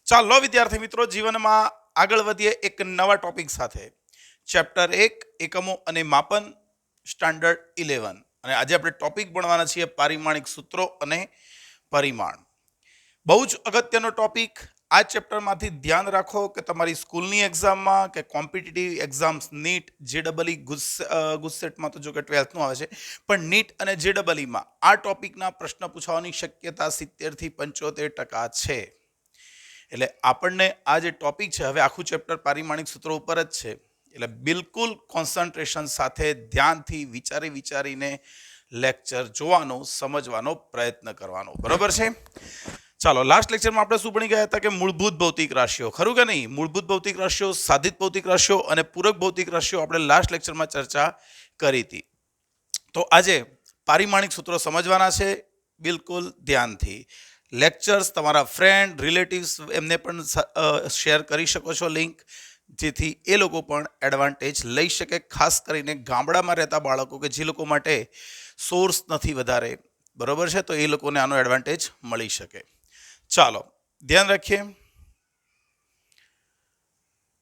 ચાલો વિદ્યાર્થી મિત્રો, જીવનમાં આગળ વધીએ એક નવા ટોપિક સાથે. ચેપ્ટર 1 એકમો અને માપન, સ્ટાન્ડર્ડ 11. અને આજે આપણે ટોપિક ભણવાના છીએ પારિમાણિક સૂત્રો અને પરિમાણ. બહુ જ અગત્યનો ટોપિક. આ ચેપ્ટરમાંથી ધ્યાન રાખો કે તમારી સ્કૂલની એક્ઝામમાં કે કોમ્પિટિટિવ એક્ઝામ્સ નીટ જેડબલઈ ગુસ્સેટમાં તો જો કે 12થનું આવે છે, પણ નીટ અને જેડબલઈમાં આ ટોપિકના પ્રશ્ન પૂછવાની શક્યતા 70 થી 75% છે. એટલે આપણને આ જે ટોપિક છે, હવે આખું ચેપ્ટર પારિમાણિક સૂત્રો ઉપર જ છે, એટલે બિલકુલ કોન્સન્ટ્રેશન સાથે ધ્યાનથી વિચારીને લેક્ચર જોવાનો, સમજવાનો પ્રયત્ન કરવાનો. બરોબર છે? ચાલો, લાસ્ટ લેક્ચરમાં આપણે શું ભણી ગયા હતા કે મૂળભૂત ભૌતિક રાશિઓ, ખરું કે નહીં? મૂળભૂત ભૌતિક રાશિઓ, સાધિત ભૌતિક રાશિઓ અને પૂરક ભૌતિક રાશિઓ આપણે લાસ્ટ લેક્ચરમાં ચર્ચા કરી હતી. તો આજે પારિમાણિક સૂત્રો સમજવાના છે, બિલકુલ ધ્યાનથી. લેક્ચર્સ તમારા ફ્રેન્ડ, રિલેટિવ્સ એમને પણ શેર કરી શકો છો લિંક, જેથી એ લોકો પણ એડવાન્ટેજ લઈ શકે. ખાસ કરીને ગામડામાં રહેતા બાળકો કે જે લોકો માટે સોર્સ નથી વધારે, બરોબર છે, તો એ લોકોને આનો એડવાન્ટેજ મળી શકે. ચાલો ધ્યાન રાખીએ,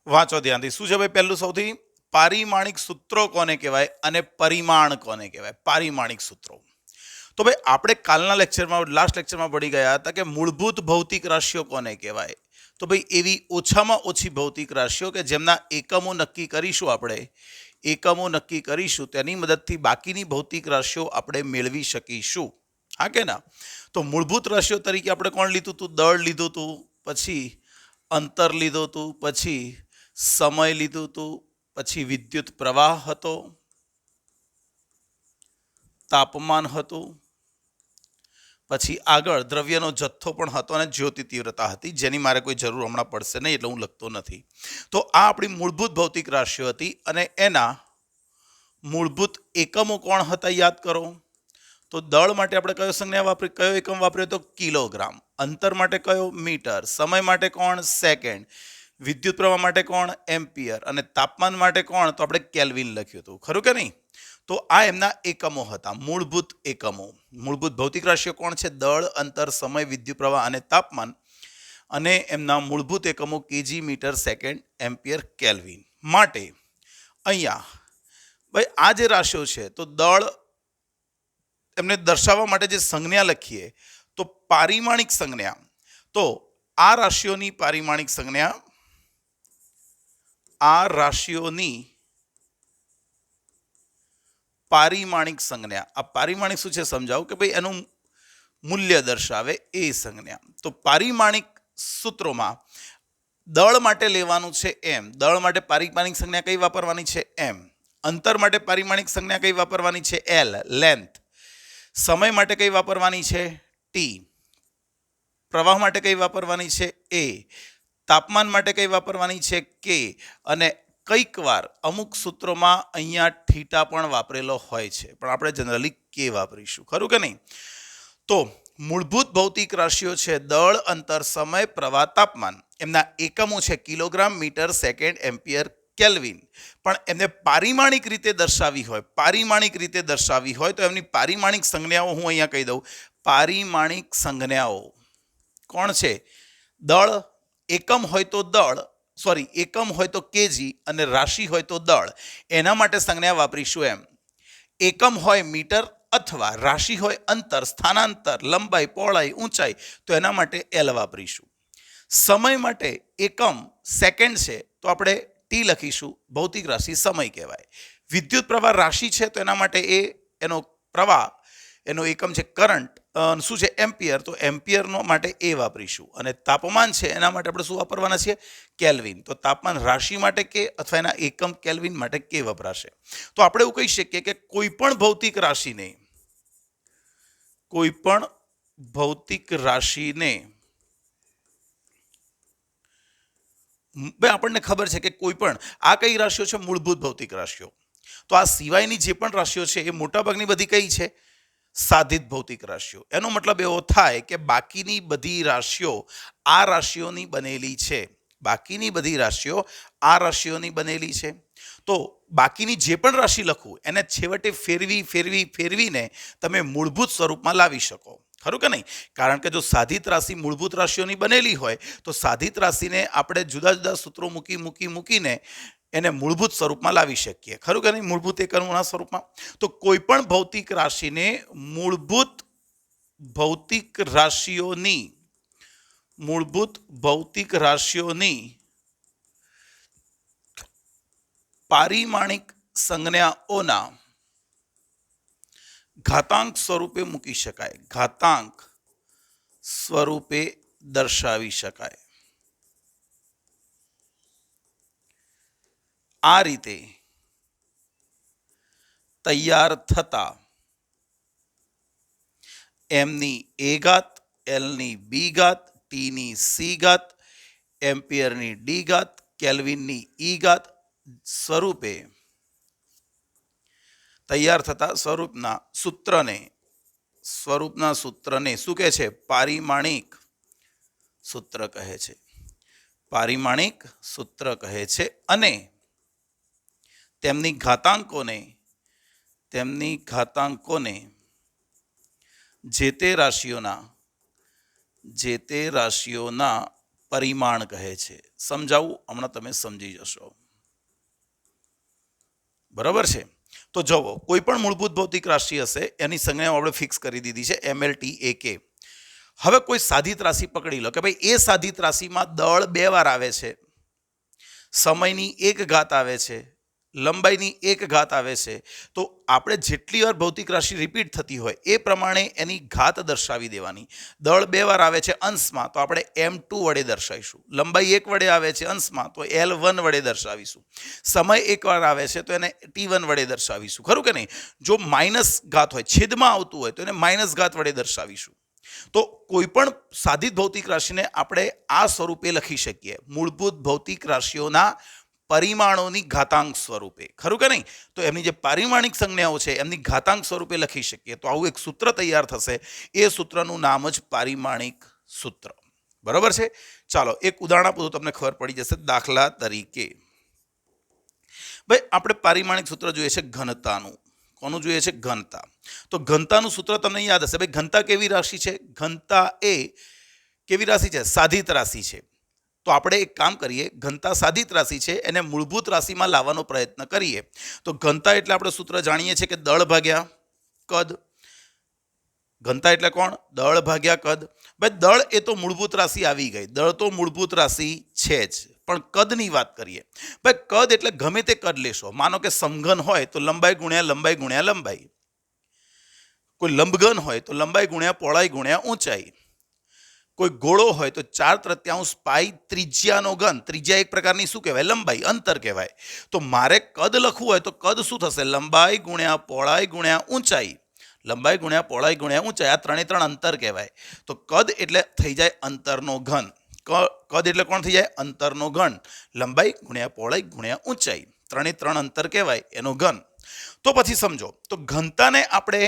વાંચો ધ્યાનથી. શું છે ભાઈ? પહેલું સૌથી પારિમાણિક સૂત્રો કોને કહેવાય અને પરિમાણ કોને કહેવાય? પારિમાણિક સૂત્રો. તો ભાઈ આપણે કાલના લેક્ચરમાં, લાસ્ટ લેક્ચરમાં ભણી ગયા હતા કે મૂળભૂત ભૌતિક રાશિઓ કોને કહેવાય. તો ભાઈ એવી ઓછામાં ઓછી ભૌતિક રાશિઓ કે જેમના એકમો નક્કી કરીશું, આપણે એકમો નક્કી કરીશું, તેની મદદથી બાકીની ભૌતિક રાશિઓ આપણે મેળવી શકીશું. હા કે ના? તો મૂળભૂત રાશિઓ તરીકે આપણે કોણ લીધું હતું? દળ લીધું હતું, પછી અંતર લીધું હતું, પછી સમય લીધું હતું, પછી વિદ્યુત પ્રવાહ હતો, તાપમાન હતું, પછી આગળ દ્રવ્યનો જથ્થો પણ હતો અને જ્યોતિ તીવ્રતા હતી, જેની મારે કોઈ જરૂર હમણાં પડશે નહીં એટલે હું લખતો નથી. તો આ આપણી મૂળભૂત ભૌતિક રાશિઓ હતી અને એના મૂળભૂત એકમો કોણ હતા? યાદ કરો. તો દળ માટે આપણે કયો સંજ્ઞા વાપરી, કયો એકમ વાપર્યો? તો કિલોગ્રામ. અંતર માટે કયો? મીટર. સમય માટે કોણ? સેકન્ડ. વિદ્યુત પ્રવાહ માટે કોણ? એમ્પિયર. અને તાપમાન માટે કોણ? તો આપણે કેલ્વિન લખ્યું હતું, ખરું કે નહીં? તો આ એમના એકમો હતા, મૂળભૂત એકમો. મૂળભૂત ભૌતિક રાશિઓ કોણ છે? દળ, અંતર, સમય, વિદ્યુત પ્રવાહ અને તાપમાન. અને એમના મૂળભૂત એકમો KG, metre, second, ampere, kelvin. માટે અહીંયા ભાઈ આ જે રાશિઓ છે, તો દળ એમને દર્શાવવા માટે જે સંજ્ઞા લખીએ તો પારિમાણિક સંજ્ઞા. તો આ રાશિઓની પારિમાણિક સંજ્ઞા, આ રાશિઓની પારિમાણિક સંજ્ઞા. આ પારિમાણિક શું છે સમજાવું કે ભાઈ એનું મૂલ્ય દર્શાવે એ સંજ્ઞા. તો પારિમાણિક સૂત્રોમાં દળ માટે લેવાનું છે એમ. દળ માટે પારિમાણિક સંજ્ઞા કઈ વાપરવાની છે? એમ. અંતર માટે પારિમાણિક સંજ્ઞા કઈ વાપરવાની છે? L, length. સમય માટે કઈ વાપરવાની છે? ટી. પ્રવાહ માટે કઈ વાપરવાની છે? એ. તાપમાન માટે કઈ વાપરવાની છે? કે. અને કઈક વાર અમુક સૂત્રોમાં અહીંયા થીટા પણ વાપરેલો હોય છે, પણ આપણે જનરલી કે વાપરીશું, ખરું કે નહીં? તો મૂળભૂત ભૌતિક રાશિઓ છે દળ, અંતર, સમય, પ્રવાહ, તાપમાન. એમના એકમો છે kilogram, metre, second, ampere, kelvin. પણ એમને પારિમાણિક રીતે દર્શાવી હોય તો એમની પારિમાણિક સંજ્ઞાઓ હું અહીંયા કહી દઉં. પારિમાણિક સંજ્ઞાઓ કોણ છે? દળ. એકમ હોય તો દળ, એકમ હોય તો કેજી અને રાશિ હોય તો દળ. એના માટે સંજ્ઞા વાપરીશું એમ. એકમ હોય મીટર અથવા રાશિ હોય અંતર, સ્થાનાંતર, લંબાઈ, પહોળાઈ, ઊંચાઈ, તો એના માટે એલ વાપરીશું. સમય માટે એકમ સેકન્ડ છે તો આપણે ટી લખીશું, ભૌતિક રાશિ સમય કહેવાય. વિદ્યુત પ્રવાહ રાશિ છે તો એના માટે એનો પ્રવાહ, એનો એકમ છે કરંટ, શું છે? એમ્પિયર. તો એમ્પિયરનો માટે એ વાપરીશું. અને તાપમાન છે એના માટે આપણે શું વાપરવાના છીએ? કેલ્વિન. તો તાપમાન રાશિ માટે કે અથવા એના એકમ કેલ્વિન માટે કે વપરાશે. તો આપણે એવું કહી શકીએ કે કોઈ પણ ભૌતિક રાશિને ભાઈ આપણને ખબર છે કે કોઈ પણ આ કઈ રાશિઓ છે? મૂળભૂત ભૌતિક રાશિઓ. તો આ સિવાયની જે પણ રાશિઓ છે એ મોટાભાગની બધી કઈ છે? સાધિત ભૌતિક રાશિઓ. એનો મતલબ એવો થાય કે બાકીની બધી રાશિઓ આ રાશિઓની બનેલી છે. બાકીની બધી રાશિઓ આ રાશિઓની બનેલી છે. તો બાકીની જે પણ રાશિ લખું એને છેવટે ફેરવીને તમે મૂળભૂત સ્વરૂપમાં લાવી શકો. ખરું કે નહીં? કારણ કે જો સાધિત રાશિ મૂળભૂત રાશિઓની બનેલી હોય તો સાધિત રાશિને આપણે જુદા જુદા સૂત્રો મૂકીને એને મૂળભૂત સ્વરૂપમાં લાવી શકીએ. ખરું કે નહીં? મૂળભૂત એકમોના સ્વરૂપમાં. તો કોઈ પણ ભૌતિક રાશિને મૂળભૂત ભૌતિક રાશિઓની પારિમાણિક સંજ્ઞાઓના ઘાતાંક સ્વરૂપે મૂકી શકાય, ઘાતાંક સ્વરૂપે દર્શાવી શકાય. આ રીતે તૈયાર થતા એમની એ ઘાત, એલની બી ઘાત, ટીની સી ઘાત, એમ્પિયરની ડી ઘાત, કેલ્વિનની ઈ ઘાત સ્વરૂપે તૈયાર થતા સ્વરૂપના સૂત્રને શું કહે છે? પારિમાણિક સૂત્ર કહે છે. પારિમાણિક સૂત્ર કહે છે. અને તેમની ઘાતાંકોને જે તે રાશિઓના પરિમાણ કહે છે. સમજાવું? હમણાં તમે સમજી જશો. બરાબર છે? તો જુઓ, કોઈ પણ મૂળભૂત ભૌતિક રાશિ હશે એની સંજ્ઞાઓ આપણે ફિક્સ કરી દીધી છે, MLTAK. હવે કોઈ સાધિત રાશિ પકડી લો કે ભાઈ એ સાધિત રાશિમાં દળ 2 વાર આવે છે, સમયની 1 ઘાત આવે છે, લંબાઈની 1 ઘાત આવે છે. તો આપણે જેટલી વાર ભૌતિક રાશિ રિપીટ થતી હોય એ પ્રમાણે એની ઘાત દર્શાવી દેવાની. દળ 2 વાર આવે છે અંશમાં તો આપણે M2 વડે દર્શાવીશું. લંબાઈ 1 વડે આવે છે અંશમાં તો L1 વડે દર્શાવીશું. સમય 1 વાર આવે છે તો એને T1 વડે દર્શાવીશું. ખરું કે નહીં? જો માઇનસ ઘાત હોય, છેદમાં આવતું હોય તો એને માઇનસ ઘાત વડે દર્શાવીશું. તો કોઈ પણ સાધિત ભૌતિક રાશિને આપણે આ સ્વરૂપે લખી શકીએ, મૂળભૂત ભૌતિક રાશિઓના પરિમાણોની ઘાતાંક સ્વરૂપે. ખરું કે નહીં? તો એમની જે પારિમાણિક સંજ્ઞાઓ છે એમની ઘાતાંક સ્વરૂપે લખી શકીએ. તો આવું એક સૂત્ર તૈયાર થશે. એ સૂત્રનું નામ જ પારિમાણિક સૂત્ર. બરોબર છે? ચાલો એક ઉદાહરણ આપું તો તમને ખબર પડી જશે. દાખલા તરીકે ભાઈ આપણે પારિમાણિક સૂત્ર જોઈએ છે ઘનતાનું. કોનું જોઈએ છે? ઘનતા. તો ઘનતાનું સૂત્ર તમને યાદ હશે. ભાઈ ઘનતા કેવી રાશિ છે? ઘનતા એ કેવી રાશિ છે? સાધિત રાશિ છે. તો આપણે એક કામ કરીએ, ઘનતા સાધિત રાશિ છે એને મૂળભૂત રાશિમાં લાવવાનો પ્રયત્ન કરીએ. તો ઘનતા એટલે આપણે સૂત્ર જાણીએ છીએ કે દળ ભાગ્યા કદ. ઘનતા એટલે કોણ? દળ ભાગ્યા કદ. ભાઈ દળ એ તો મૂળભૂત રાશિ આવી ગઈ, દળ તો મૂળભૂત રાશિ છે જ, પણ કદની વાત કરીએ. ભાઈ કદ એટલે ગમે તે કદ લેશો. માનો કે સમઘન હોય તો લંબાઈ ગુણ્યા લંબાઈ ગુણ્યા લંબાઈ. કોઈ લંબઘન હોય તો લંબાઈ ગુણ્યા પહોળાઈ ગુણ્યા ઊંચાઈ. કોઈ ગોળો હોય તો 4/3 પાઈ ત્રિજ્યાનો ઘન. ત્રિજ્યા એક પ્રકારની શું કહેવાય? લંબાઈ, અંતર કહેવાય. તો મારે કદ લખવું હોય તો કદ શું થશે? લંબાઈ ગુણ્યા પહોળાઈ ગુણ્યા ઊંચાઈ. લંબાઈ ગુણ્યા પહોળાઈ ગુણ્યા ઊંચાઈ. આ 3 અંતર કહેવાય. તો કદ એટલે થઈ જાય અંતરનો ઘન. કદ એટલે કોણ થઈ જાય? અંતરનો ઘન. લંબાઈ ગુણ્યા પહોળાઈ ગુણ્યા ઊંચાઈ. 3 અંતર કહેવાય એનો ઘન. તો પછી સમજો, તો ઘનતાને આપણે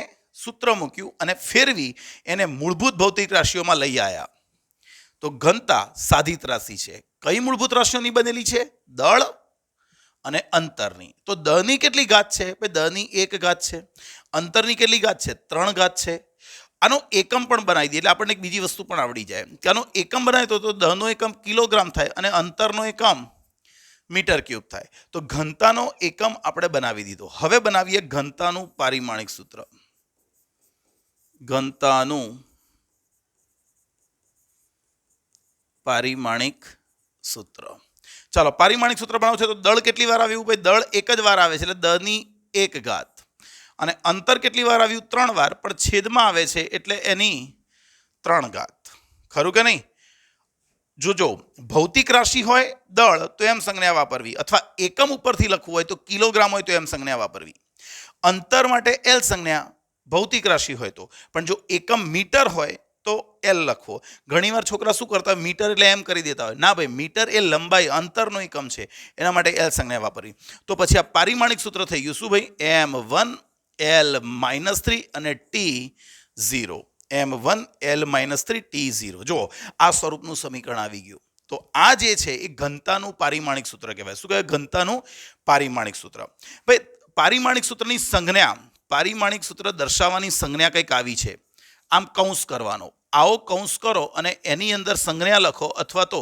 સૂત્ર મૂક્યું અને ફેરવી એને મૂળભૂત ભૌતિક રાશિઓમાં લઈ આવ્યા. તો ઘનતા સાધિત રાશિ છે. કઈ મૂળભૂત રાશિઓની બનેલી છે? દળ અને અંતરની. તો દળની કેટલી ઘાત છે? ભાઈ દળની 1 ઘાત છે. અંતરની કેટલી ઘાત છે? 3 ઘાત છે. આનો એકમ પણ બનાવી દઈએ એટલે આપણને એક બીજી વસ્તુ પણ આવડી જાય કે આનો એકમ બનાવે તો દળનો એકમ કિલોગ્રામ થાય અને અંતરનો એકમ મીટર ક્યુબ થાય. તો ઘનતાનો એકમ આપણે બનાવી દીધો. હવે બનાવીએ ઘનતાનું પારિમાણિક સૂત્ર. ઘનતાનું પારિમાણિક સૂત્ર. ચાલો પારિમાણિક સૂત્ર બનાવવું છે તો દળ કેટલી વાર આવ્યું? ભાઈ દળ 1 જ વાર આવે છે એટલે દળની 1 ઘાત. અને અંતર કેટલી વાર આવ્યું? 3 વાર, પણ છેદમાં આવે છે એટલે એની 3 ઘાત. ખરું કે નહીં? જો ભૌતિક રાશિ હોય દળ તો એમ સંજ્ઞા વાપરવી, અથવા એકમ ઉપરથી લખવું હોય તો કિલોગ્રામ હોય તો એમ સંજ્ઞા વાપરવી. અંતર માટે એલ સંજ્ઞા ભૌતિક રાશિ હોય તો, પણ જો એકમ મીટર હોય તો એલ લખવો. ઘણીવાર છોકરા શું કરતા? મીટર એટલે એમ કરી દેતા હોય. ના ભાઈ, મીટર એ લંબાઈ અંતરનો એકમ છે, એના માટે એલ સંજ્ઞા વાપરવી. તો પછી આ પારિમાણિક સૂત્ર થઈ ગયું શું ભાઈ? M1 L-3 અને T0. M1 L-3 T0. જો આ સ્વરૂપનું સમીકરણ આવી ગયું. તો આ જે છે એ ઘનતાનું પારિમાણિક સૂત્ર કહેવાય. શું કહેવાય? ઘનતાનું પારિમાણિક સૂત્ર. ભાઈ પારિમાણિક સૂત્રની સંજ્ઞા, પારિમાણિક સૂત્ર દર્શાવવાની સંજ્ઞા કંઈક આવી છે. આમ કૌંસ કરવાનો, આવો કૌંસ કરો અને એની અંદર સંજ્ઞા લખો, અથવા તો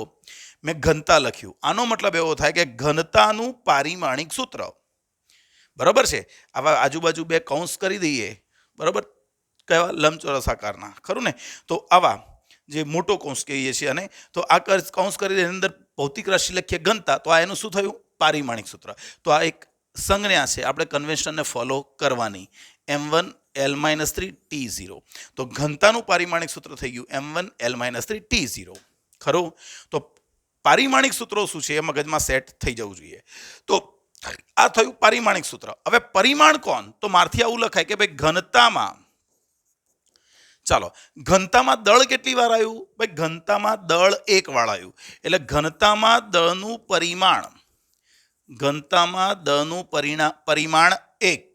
મેં ઘનતા લખ્યું. આનો મતલબ એવો થાય કે ઘનતાનું પારિમાણિક સૂત્ર. બરાબર છે. આવા આજુબાજુ બે કૌંસ કરી દઈએ, બરાબર, કહેવા લંબચોરસ આકારના, ખરું ને? તો આવા જે મોટો કૌંસ કહીએ છીએ, અને તો આ કૌંસ કરી એની અંદર ભૌતિક રાશિ લખીએ ઘનતા, તો આ એનું શું થયું? પારિમાણિક સૂત્ર. તો આ એક સંજ્ઞા છે, આપણે કન્વેન્શનને ફોલો કરવાની. m1l-3 t0. તો ઘનતાનું પારિમાણિક સૂત્ર થઈ ગયું m1l-3 t0. ખરું? તો પારિમાણિક સૂત્રો શું છે એ મગજમાં સેટ થઈ જવું જોઈએ. તો આ થયું પારિમાણિક સૂત્ર. હવે પરિમાણ કોણ? તો મારથી આવું લખાય કે ભાઈ ઘનતામાં, ચાલો, ઘનતામાં દળ કેટલી વાર આવ્યું? ભાઈ ઘનતામાં દળ એક વાર આવ્યું. એટલે ઘનતામાં દળનું પરિમાણ, ઘનતામાં દળનું પરિમાણ 1.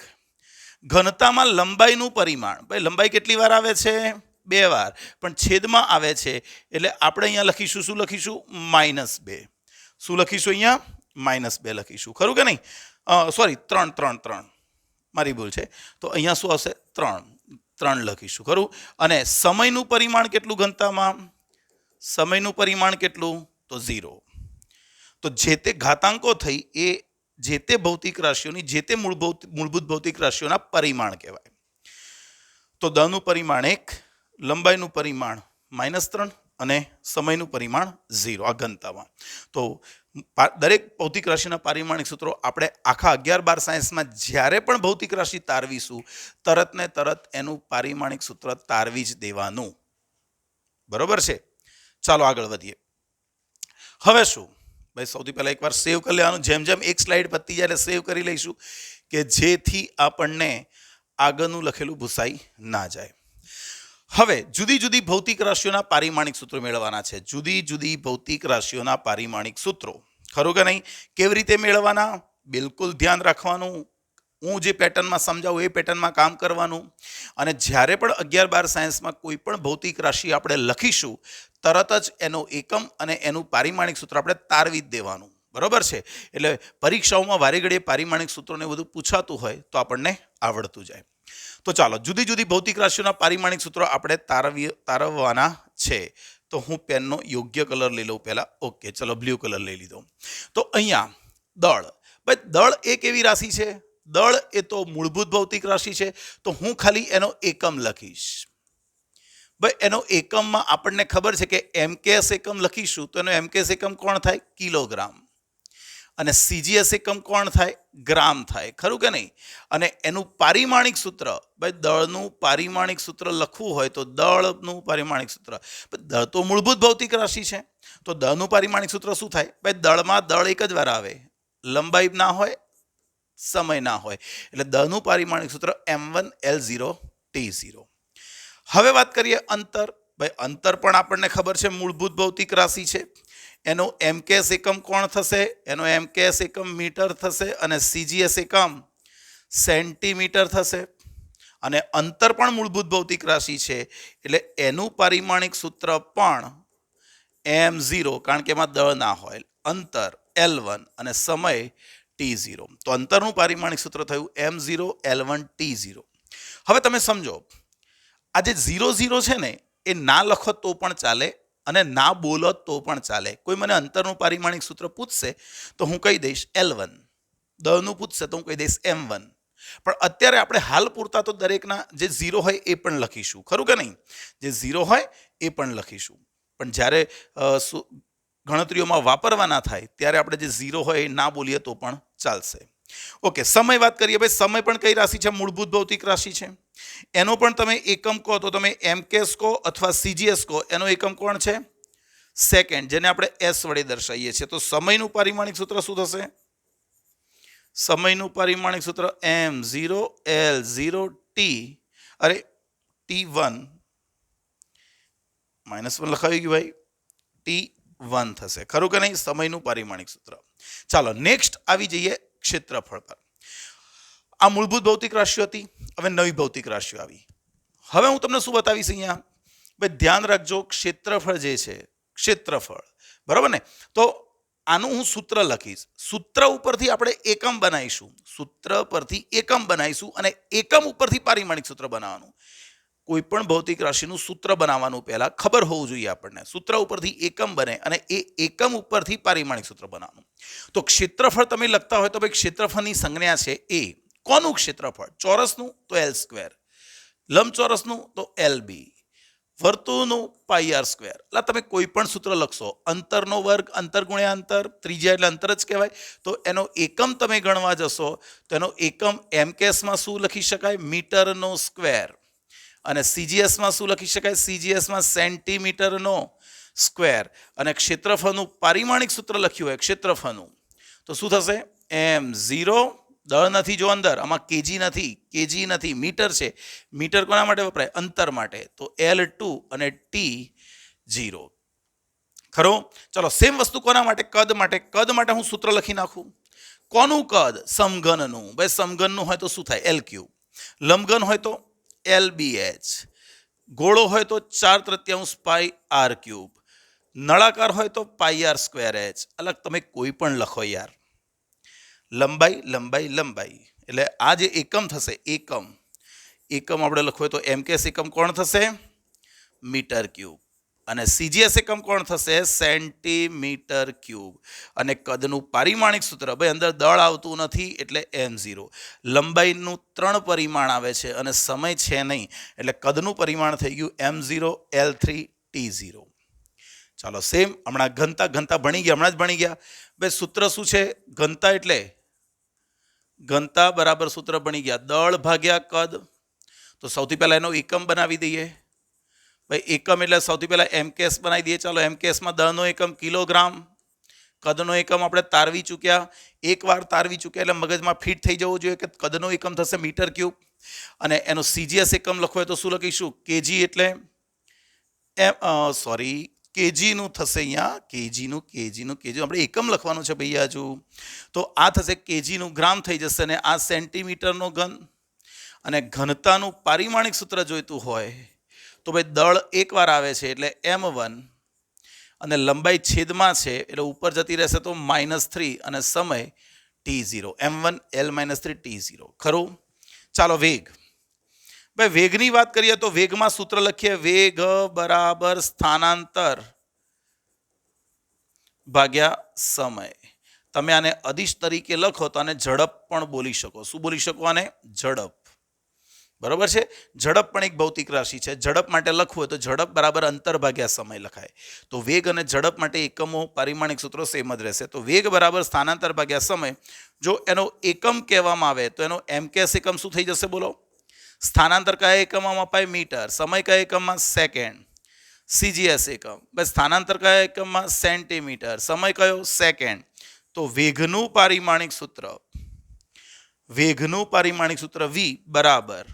ઘનતામાં લંબાઈનું પરિમાણ, ભાઈ લંબાઈ કેટલી વાર આવે છે? 2 વાર, પણ છેદમાં આવે છે એટલે આપણે અહીંયા લખીશું, શું લખીશું? -2. શું લખીશું અહીંયા? -2 લખીશું. ખરું કે નહીં? સોરી, 3 મારી ભૂલ છે. તો અહીંયા શું આવશે? 3 લખીશું. ખરું? અને સમયનું પરિમાણ કેટલું ઘનતામાં? સમયનું પરિમાણ કેટલું? તો 0. તો જે તે ઘાતાંકો થઈ એ જે તે ભૌતિક રાશિઓની, જે તે મૂળભૂત ભૌતિક રાશિઓના પરિમાણ કહેવાય. તો દળનું પરિમાણ 1, લંબાઈનું પરિમાણ -3 અને સમયનું પરિમાણ 0 આ ઘનતામાં. તો દરેક ભૌતિક રાશિના પારિમાણિક સૂત્રો આપણે આખા 11-12 સાયન્સમાં જ્યારે પણ ભૌતિક રાશિ તારવીશું, તરત ને તરત એનું પારિમાણિક સૂત્ર તારવી જ દેવાનું. બરોબર છે? ચાલો આગળ વધીએ. હવે શું? ભાઈ સૌથી પહેલા એકવાર સેવ કરી લેવાનું. જેમ જેમ એક સ્લાઇડ પતી જાય એટલે સેવ કરી લઈશું, કે જેથી આપણને આગળનું લખેલું ભૂસાઈ ના જાય. હવે જુદી જુદી ભૌતિક રાશિઓના પારિમાણિક સૂત્રો મેળવવાના છે. જુદી જુદી ભૌતિક રાશિઓના પારિમાણિક સૂત્રો. ખરું કે નહીં? કેવી રીતે મેળવવાના? બિલકુલ ધ્યાન રાખવાનું. હું જે પેટર્નમાં સમજાવું એ પેટર્નમાં કામ કરવાનું. અને જ્યારે પણ 11-12 સાયન્સમાં કોઈ પણ ભૌતિક રાશિ આપણે લખીશું, તરત જ એનો એકમ અને એનું પારિમાણિક સૂત્ર આપણે તારવી જ દેવાનું. બરોબર છે? એટલે પરીક્ષાઓમાં વારે ઘડીએ પારિમાણિક સૂત્રોને બધું પૂછાતું હોય તો આપણને આવડતું જાય. તો ચાલો, જુદી જુદી ભૌતિક રાશિઓના પારિમાણિક સૂત્રો આપણે તારવવાના છે. તો હું પેનનો યોગ્ય કલર લઈ લઉં પહેલા. ઓકે, ચલો બ્લુ કલર લઈ લીધો. તો અહીંયા દળ. ભાઈ દળ એક એવી રાશિ છે, દળ એ તો મૂળભૂત ભૌતિક રાશિ છે, તો હું ખાલી એનો એકમ લખીશ. ભાઈ એનો એકમમાં આપણને ખબર છે કે MKS એકમ લખીશું તો એનો MKS એકમ કોણ થાય? કિલોગ્રામ. અને CGS એકમ કોણ થાય? ગ્રામ થાય. ખરું કે નહીં? અને એનું પારિમાણિક સૂત્ર, ભાઈ દળનું પારિમાણિક સૂત્ર લખવું હોય તો દળનું પારિમાણિક સૂત્ર, દળ તો મૂળભૂત ભૌતિક રાશિ છે, તો દળનું પારિમાણિક સૂત્ર શું થાય? ભાઈ દળમાં દળ એક જ વાર આવે, લંબાઈ ના હોય, સમય ના હોય, એટલે દળનું પારિમાણિક સૂત્ર m1l0t0. હવે વાત કરીએ અંતર. ભાઈ અંતર પણ આપણને ખબર છે મૂળભૂત ભૌતિક રાશિ છે. એનો MKS એકમ કોણ થશે? એનો MKS એકમ મીટર થશે અને CGS એકમ સેન્ટીમીટર થશે. અને અંતર પણ મૂળભૂત ભૌતિક રાશિ છે એટલે એનું પારિમાણિક સૂત્ર પણ m0, કારણ કે એમાં દળ ના હોય, અંતર L1 અને સમય t0. તો અંતરનું પારિમાણિક સૂત્ર થયું m0l1t0. હવે તમે સમજો, આ જે 0 છે ને એ ના લખો તો પણ ચાલે અને ના બોલો તો પણ ચાલે. કોઈ મને અંતરનું પારિમાણિક સૂત્ર પૂછશે તો હું કહી દઈશ L1, દળનું પૂછશે તો હું કહી દઈશ M1. પણ અત્યારે આપણે હાલ પૂરતા તો દરેકના જે 0 હોય એ પણ લખીશું. ખરું કે નહીં? જે 0 હોય એ પણ લખીશું. પણ જ્યારે ગણતરીઓમાં વાપરવાના થાય ત્યારે આપણે જે 0 હોય એ ના બોલીએ તો પણ ચાલશે. ઓકે, સમય વાત કરીએ. ભાઈ સમય પણ કઈ રાશિ છે? મૂળભૂત ભૌતિક રાશિ છે. એનો પણ તમે એકમ કહો તો તમે MKS કહો અથવા CGS કહો, એનો એકમ કોણ છે? સેકન્ડ, જેને આપણે S વડે દર્શાવીએ છીએ. તો સમયનું પારિમાણિક સૂત્ર શું થશે? સમયનું પારિમાણિક સૂત્ર m0l0t, અરે t1 -1 લખાવી ગયું ભાઈ, t1 થશે. ખરું કે નહીં? સમયનું પારિમાણિક સૂત્ર. ચાલો નેક્સ્ટ આવી જઈએ ક્ષેત્રફળ પર. આ મૂળભૂત ભૌતિક રાશિઓ હતી. હવે નવી ભૌતિક રાશિઓ આવી. હવે હું તમને શું બતાવીશ અહીંયા? ભાઈ ધ્યાન રાખજો, ક્ષેત્રફળ જે છે, ક્ષેત્રફળ, બરાબર ને? તો આનું હું સૂત્ર લખીશ. સૂત્ર ઉપરથી આપણે એકમ બનાવીશું. સૂત્ર પરથી એકમ બનાવીશું અને એકમ ઉપરથી પારિમાણિક સૂત્ર બનાવવાનું. કોઈ પણ ભૌતિક રાશિનું સૂત્ર બનાવવાનું પહેલાં ખબર હોવું જોઈએ આપણને. સૂત્ર ઉપરથી એકમ બને અને એ એકમ ઉપરથી પારિમાણિક સૂત્ર બનાવવાનું. તો ક્ષેત્રફળ તમે લખતા હોય તો ભાઈ ક્ષેત્રફળની સંજ્ઞા છે એ. કોનું ક્ષેત્રફળ? ચોરસનું તો એલ સ્ક્વેર, લંબચોરસનું તો એલ બી, વર્તુળનું પાઈ આર સ્ક્વેર. એટલે તમે કોઈ પણ સૂત્ર લખશો, અંતરનો વર્ગ, અંતર ગુણ્યા અંતર, ત્રિજ્યા એટલે અંતર જ કહેવાય. તો એનો એકમ તમે ગણવા જશો તો એનો એકમ એમકેએસમાં શું લખી શકાય? મીટરનો સ્ક્વેર. અને સીજીએસમાં શું લખી શકાય? સીજીએસમાં સેન્ટીમીટરનો સ્ક્વેર. અને ક્ષેત્રફળનું પારિમાણિક સૂત્ર લખ્યું હોય ક્ષેત્રફળનું તો શું થશે? m0, દળ નથી જો અંદર, આમાં કેજી નથી, કેજી નથી, મીટર છે. મીટર કોના માટે વપરાય? અંતર માટે. તો L2 અને T0. ખરો? ચલો સેમ વસ્તુ કોના માટે? કદ માટે. કદ માટે હું સૂત્ર લખી નાખું. કોનું કદ? સમઘનનું. ભાઈ સમઘનનું હોય તો શું થાય? L3. લંબઘન હોય તો LBH. ગોળો હોય તો 4/3 પાઈ આર ક્યુબ. નળાકાર હોય તો પાઈ આર સ્ક્વેર એચ. અલગ તમે કોઈ પણ લખો યાર. લંબાઈ લંબાઈ લંબાઈ એટલે આ જે એકમ થશે, એકમ આપણે લખવું તો એમકેએસ એકમ કોણ થશે? Metre cube. અને સીજીએસ એકમ કોણ થશે? Centimetre cube. અને કદનું પારિમાણિક સૂત્ર, ભાઈ અંદર દળ આવતું નથી એટલે m0. લંબાઈનું 3 પરિમાણ આવે છે અને સમય છે નહીં એટલે કદનું પરિમાણ થઈ ગયું m0, L3, T0. ચાલો સેમ હમણાં ઘનતા ભણી ગયા, હમણાં જ ભણી ગયા. ભાઈ સૂત્ર શું છે? ઘનતા એટલે ઘનતા બરાબર સૂત્ર બની ગયા દળ ભાગ્યા કદ. તો સૌથી પહેલા એનો એકમ બનાવી દઈએ. ભાઈ એકમ એટલે સૌથી પહેલા એમકેએસ બનાવી દઈએ. ચાલો એમકેએસમાં દળનો એકમ કિલોગ્રામ, કદનો એકમ આપણે તારવી ચૂક્યા. એકવાર તારવી ચૂક્યા એટલે મગજમાં ફિટ થઈ જવું જોઈએ કે કદનો એકમ થશે મીટર ક્યુબ. અને એનો સીજીએસ એકમ લખવો હોય તો શું લખીશું? કેજી એટલે કેજીનું થશે અહીંયા, કેજીનું આપણે એકમ લખવાનું છે ભાઈ હજુ. તો આ થશે કેજીનું, ગ્રામ થઈ જશે અને આ સેન્ટીમીટરનો ઘન. અને ઘનતાનું પારિમાણિક સૂત્ર જોઈતું હોય તો ભાઈ દળ એકવાર આવે છે એટલે m1 અને લંબાઈ છેદમાં છે એટલે ઉપર જતી રહેશે તો -3 અને સમય t0. m1 L-3 t0. ખરું? ચાલો વેગ. ભાઈ વેગની વાત કરીએ તો વેગમાં સૂત્ર લખીએ. વેગ બરાબર સ્થાનાંતર ભાગ્યા સમય. તમે આને અદિશ તરીકે લખો તો આને ઝડપ પણ બોલી શકો. શું બોલી શકો આને? ઝડપ. બરોબર છે? ઝડપ પણ એક ભૌતિક રાશિ છે. ઝડપ માટે લખવું હોય તો ઝડપ બરાબર અંતર ભાગ્યા સમય લખાય. તો વેગ અને ઝડપ માટે એકમો પારિમાણિક સૂત્રો સેમ જ રહેશે. તો વેગ બરાબર સ્થાનાંતર ભાગ્યા સમય. જો એનો એકમ કહેવામાં આવે તો એનો એમકેએસ એકમ શું થઈ જશે બોલો? સ્થાનાંતર કયા એકમમાં અપાય? મીટર. સમય કયા એકમમાં? સેકન્ડ. સીજીએસ એકમ. બસ સ્થાનાંતર કયા એકમમાં? સેન્ટીમીટર. સમય કયો? સેકન્ડ. તો વેગનું પારિમાણિક સૂત્ર v બરાબર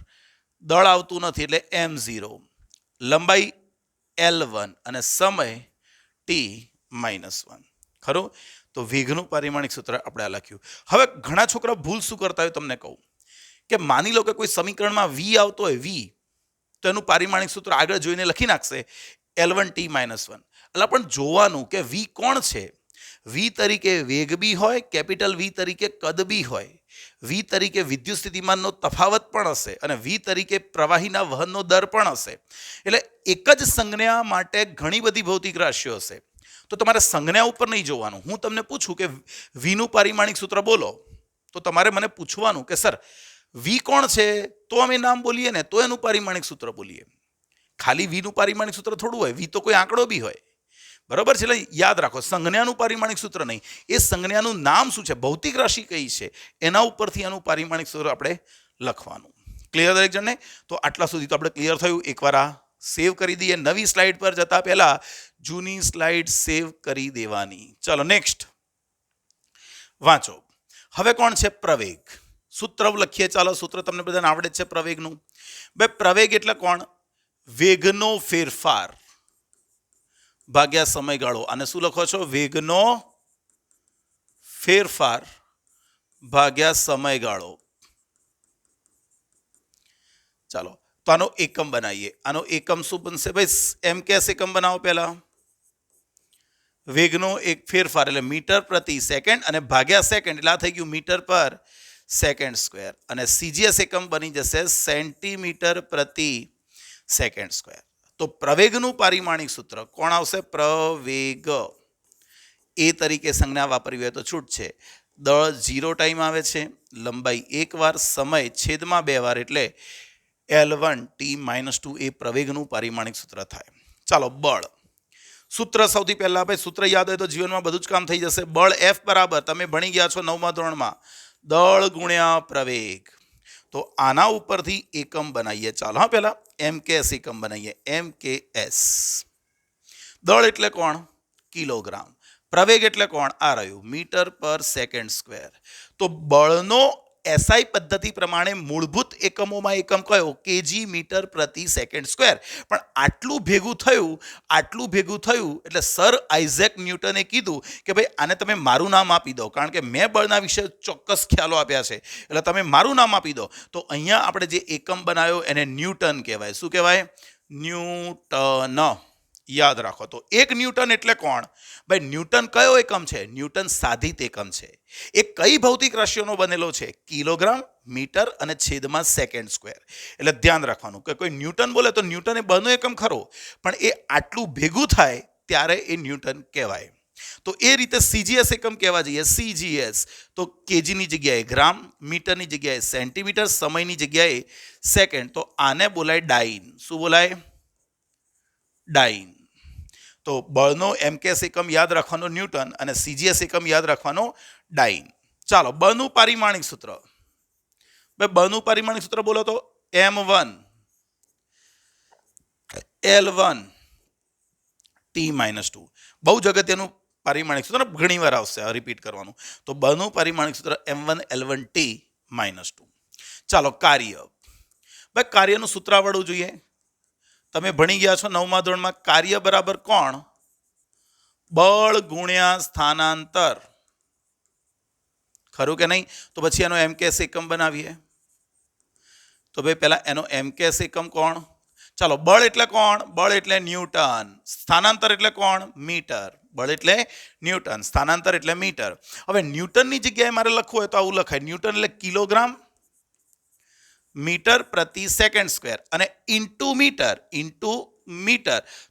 દળ આવતું નથી એટલે m0, લંબાઈ L1 અને સમય t-1. ખરું? તો વેગનું પારિમાણિક સૂત્ર આપણે આ લખ્યું. હવે ઘણા છોકરા ભૂલ શું કરતા હોય તમને કહું કે માની લો કે કોઈ સમીકરણમાં v આવતો હોય, v, તો એનું પારિમાણિક સૂત્ર આગળ જોઈને લખી નાખશે L1 t-1. એટલે પણ જોવાનું કે v કોણ છે? v તરીકે વેગ બી હોય, કેપિટલ v તરીકે કદ બી હોય, v તરીકે વિદ્યુત સ્થિતિમાનનો તફાવત પણ હશે અને v તરીકે પ્રવાહીના વહનનો દર પણ હશે. એટલે એક જ સંજ્ઞા માટે ઘણી બધી ભૌતિક રાશિઓ હશે. તો તમારે સંજ્ઞા ઉપર નહીં જોવાનું. હું તમને પૂછું કે v નું પારિમાણિક સૂત્ર બોલો તો તમારે મને પૂછવાનું કે સર v કોણ છે? તો અમે નામ બોલીએ ને તો એનું પારિમાણિક સૂત્ર બોલીએ. ખાલી v નું પારિમાણિક સૂત્ર થોડું હોય. v તો કોઈ આંકડો બી હોય. બરોબર છે? એટલે યાદ રાખો, સંજ્ઞાનું પારિમાણિક સૂત્ર નહીં, એ સંજ્ઞાનું નામ શું છે, ભૌતિક રાશિ કઈ છે, એના ઉપરથી એનું પારિમાણિક સૂત્ર આપણે લખવાનું. ક્લિયર દરેક જણને? તો આટલા સુધી તો આપણે ક્લિયર થયું. એકવાર આ સેવ કરી દઈએ. નવી સ્લાઇડ પર જતા પહેલા જૂની સ્લાઇડ સેવ કરી દેવાની. ચલો નેક્સ્ટ વાંચો. હવે કોણ છે? પ્રવેગ. સૂત્ર લખીએ. ચાલો સૂત્ર તમને બધાને આવડે છે પ્રવેગનું. બે પ્રવેગ એટલે કોણ? વેગનો ફેરફાર ભાગ્યા સમયગાળો. અને શું લખો છો? વેગનો ફેરફાર ભાગ્યા સમયગાળો. ચાલો તો આનો એકમ બનાવીએ. આનો એકમ શું બનશે ભાઈ? એમકેએસ એકમ બનાવો પહેલા. વેગનો એક ફેરફાર એટલે મીટર પ્રતિ સેકન્ડ અને ભાગ્યા સેકન્ડ એટલે આ થઈ ગયું મીટર પર સેકન્ડ સ્ક્વેર. અને સીજીએસ એકમ બની જશે સેન્ટીમીટર પ્રતિ સેકન્ડ સ્ક્વેર. તો પ્રવેગનું પારિમાણિક સૂત્ર કોણ આવશે? પ્રવેગ એ તરીકે સંજ્ઞા વાપરવી હોય તો છૂટ છે. દળ 0 ટાઈમ આવે છે, લંબાઈ 1 વાર, સમય છેદમાં 2 વાર, એટલે L1T-2 એ પ્રવેગનું પારિમાણિક સૂત્ર થાય. ચાલો બળ સૂત્ર સૌથી પહેલા ભાઈ સૂત્ર યાદ હોય તો જીવનમાં બધું જ કામ થઈ જશે. બળ F બરાબર તમે ભણી ગયા છો 9મા ધોરણમાં, દળ ગુણ્યા પ્રવેગ. તો આના ઉપરથી એકમ બનાવીએ. ચાલો હા પહેલા MKS એકમ બનાવીએ. MKS દળ એટલે કોણ? કિલોગ્રામ. પ્રવેગ એટલે કોણ? આ રહ્યું મીટર પર સેકન્ડ સ્ક્વેર. તો બળનો એસઆઈ પદ્ધતિ પ્રમાણે મૂળભૂત એકમોમાં એકમ કયો? કેજી મીટર પ્રતિ સેકન્ડ સ્ક્વેર. પણ આટલું ભેગું થયું એટલે સર આઇઝેક ન્યૂટને કીધું કે ભાઈ આને તમે મારું નામ આપી દો, કારણ કે મેં બળના વિશે ચોક્કસ ખ્યાલો આપ્યા છે એટલે તમે મારું નામ આપી દો. તો અહીંયા આપણે જે એકમ બનાવ્યો એને ન્યૂટન કહેવાય. શું કહેવાય? ન્યૂટન. યાદ રાખો. તો 1 ન્યૂટન એટલે કોણ? ભાઈ ન્યૂટન કયો એકમ છે? ન્યૂટન સાધિત એકમ છે. એ કઈ ભૌતિક રાશિઓનો બનેલો છે? કિલોગ્રામ, મીટર અને છેદમાં સેકન્ડ સ્ક્વેર. એટલે ધ્યાન રાખવાનું કે કોઈ ન્યૂટન બોલે તો ન્યૂટન એ બળનો એકમ ખરો, પણ એ આટલું ભેગું થાય ત્યારે એ ન્યૂટન કહેવાય. તો એ રીતે સીજીએસ એકમ કહેવા જઈએ. સીજીએસ તો કેજીની જગ્યાએ ગ્રામ, મીટરની જગ્યાએ સેન્ટીમીટર, સમયની જગ્યાએ સેકન્ડ. તો આને બોલાય ડાઇન. શું બોલાય? ડાઇન. તો બળનો MKS એકમ યાદ રાખવાનો ન્યૂટન અને CGS એકમ યાદ રાખવાનો ડાઇન. ચાલો બળનું પારિમાણિક સૂત્ર. ભાઈ બળનું પારિમાણિક સૂત્ર બોલો તો M1 L1 T-2. બહુ જ અગત્યનું પારિમાણિક સૂત્ર, ઘણી વાર આવશે રિપીટ કરવાનું. તો બળનું પારિમાણિક સૂત્ર M1 L1 T-2. ચાલો કાર્ય. ભાઈ કાર્યનું સૂત્ર આવડવું જોઈએ. તમે ભણી ગયા છો 9મા ધોરણમાં. કાર્ય બરાબર કોણ? બળ ગુણ્યા સ્થાનાંતર. ખરું કે નહીં? તો પછી એનો MKS એકમ બનાવીએ. તો ભાઈ પહેલા એનો MKS એકમ કોણ? ચાલો બળ એટલે કોણ? બળ એટલે ન્યૂટન. સ્થાનાંતર એટલે કોણ? મીટર. બળ એટલે ન્યૂટન, સ્થાનાંતર એટલે મીટર. હવે ન્યૂટનની જગ્યાએ મારે લખવું હોય તો આવું લખાય. ન્યૂટન એટલે કિલોગ્રામ, મીટર પ્રતિ સેકન્ડ સ્ક્વેર અને ઇન્ટુ મીટર.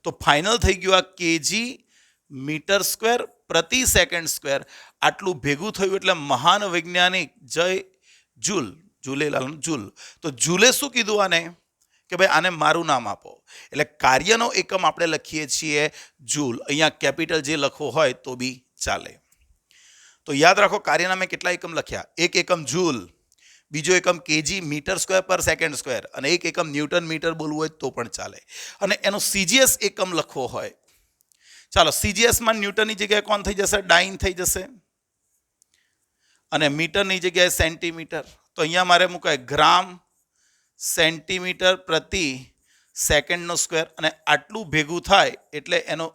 તો ફાઇનલ થઈ ગયું આ કેજી મીટર સ્ક્વેર પ્રતિ સેકન્ડ સ્ક્વેર. આટલું ભેગું થયું એટલે મહાન વૈજ્ઞાનિક જુલેલાલ જુલ. તો જુલે શું કીધું આને? કે ભાઈ આને મારું નામ આપો. એટલે કાર્યનો એકમ આપણે લખીએ છીએ જૂલ. અહીંયા કેપિટલ જે લખવો હોય તો બી ચાલે. તો યાદ રાખો કાર્યના મેં કેટલા એકમ લખ્યા? એક એકમ જૂલ, બીજો એકમ કેજી મીટર સ્ક્વેર પર સેકન્ડ સ્ક્વેર અને એક એકમ ન્યૂટન મીટર બોલવું હોય તો પણ ચાલે. અને એનો CGS એકમ લખવો હોય, ચાલો CGSમાં ન્યૂટનની જગ્યાએ કોણ થઈ જશે? ડાઇન થઈ જશે. અને મીટરની જગ્યાએ સેન્ટીમીટર. તો અહીંયા મારે મૂકાય ગ્રામ સેન્ટીમીટર પ્રતિ સેકન્ડનો સ્ક્વેર. અને આટલું ભેગું થાય એટલે એનો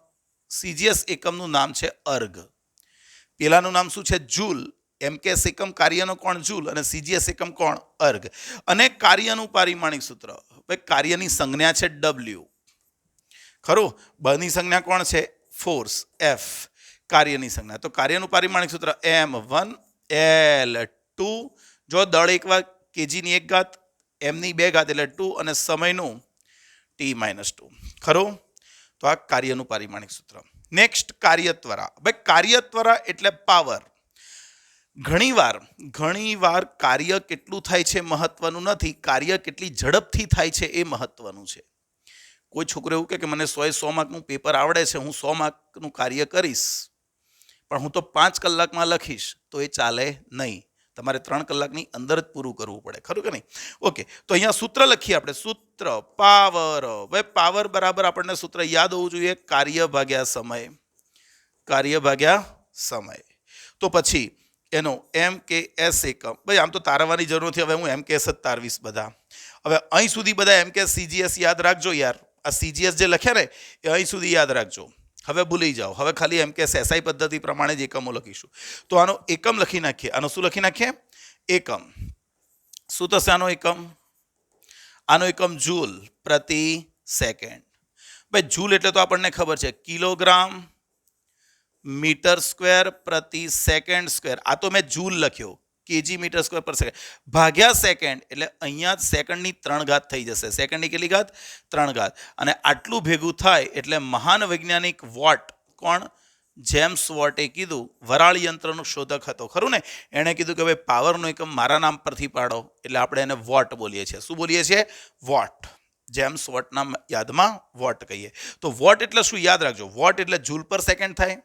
CGS એકમનું નામ છે અર્ગ. પેલાનું નામ શું છે? જૂલ. MKS એકમ કાર્યનો કોણ? જૂલ. અને CGS એકમ કોણ? અર્ગ. અને કાર્યનું પારિમાણિક સૂત્ર. ભાઈ કાર્યની સંજ્ઞા છે W. ખરું? બળની સંજ્ઞા કોણ છે? Force F. કાર્યની સંજ્ઞા. તો કાર્યનું પારિમાણિક સૂત્ર M1 L2. જો દળ 1 વાર કેજીની 1 ઘાત, એમની 2 ઘાત એટલે 2 અને સમયનું T-2. ખરું? તો આ કાર્યનું પારિમાણિક સૂત્ર. નેક્સ્ટ કાર્યત્વરા. ભાઈ કાર્યત્વરા એટલે પાવર. ઘણીવાર કાર્ય કેટલું થાય છે મહત્વનું નથી, કાર્ય કેટલી ઝડપથી થાય છે એ મહત્વનું છે. કોઈ છોકરો એવું કે મને 100 માર્કનું પેપર આવડે છે, હું 100 માર્કનું કાર્ય કરીશ, પણ હું તો 5 કલાકમાં લખીશ, તો એ ચાલે નહીં. તમારે 3 કલાકની અંદર જ પૂરું કરવું પડે. ખરું કે નહીં? ઓકે, તો અહીંયા સૂત્ર લખીએ આપણે. સૂત્ર પાવર. ભાઈ પાવર બરાબર આપણને સૂત્ર યાદ હોવું જોઈએ. કાર્ય ભાગ્યા સમય. તો પછી એનો MKS એકમ. ભાઈ આમ તો તારવાની જરૂર નથી, હવે હું MKS જ તારવીશ બધા. હવે અહીં સુધી બધા MKS CGS યાદ રાખજો યાર. આ CGS જે લખ્યા ને એ અહીં સુધી યાદ રાખજો. હવે ભૂલી જાઓ. હવે ખાલી MKS SI પદ્ધતિ પ્રમાણે જ એકમો લખીશું. તો આનો એકમ લખી નાખીએ. આનો શું લખી નાખીએ? એકમ. શું થશે આનો એકમ? આનો એકમ જૂલ પ્રતિ સેકન્ડ. ભાઈ જૂલ એટલે તો આપણને ખબર છે, કિલોગ્રામ મીટર સ્ક્વેર પ્રતિ સેકન્ડ સ્ક્વેર. આ તો મેં જૂલ લખ્યો. કેજી મીટર સ્ક્વેર પર સેકન્ડ ભાગ્યા સેકન્ડ, એટલે અહીંયા સેકન્ડની 3 ઘાત થઈ જશે. સેકન્ડની કેટલી ઘાત? 3 ઘાત. અને આટલું ભેગું થાય એટલે મહાન વૈજ્ઞાનિક વોટ, કોણ? જેમ્સ વોટે કીધું, વરાળ યંત્રનો શોધક હતો, ખરું ને? એણે કીધું કે ભાઈ પાવરનો એકમ મારા નામ પરથી પાડો, એટલે આપણે એને વોટ બોલીએ છીએ. શું બોલીએ છીએ? વોટ. જેમ્સ વોટના યાદમાં વોટ કહીએ. તો વોટ એટલે શું? યાદ રાખજો, વોટ એટલે જૂલ પર સેકન્ડ થાય,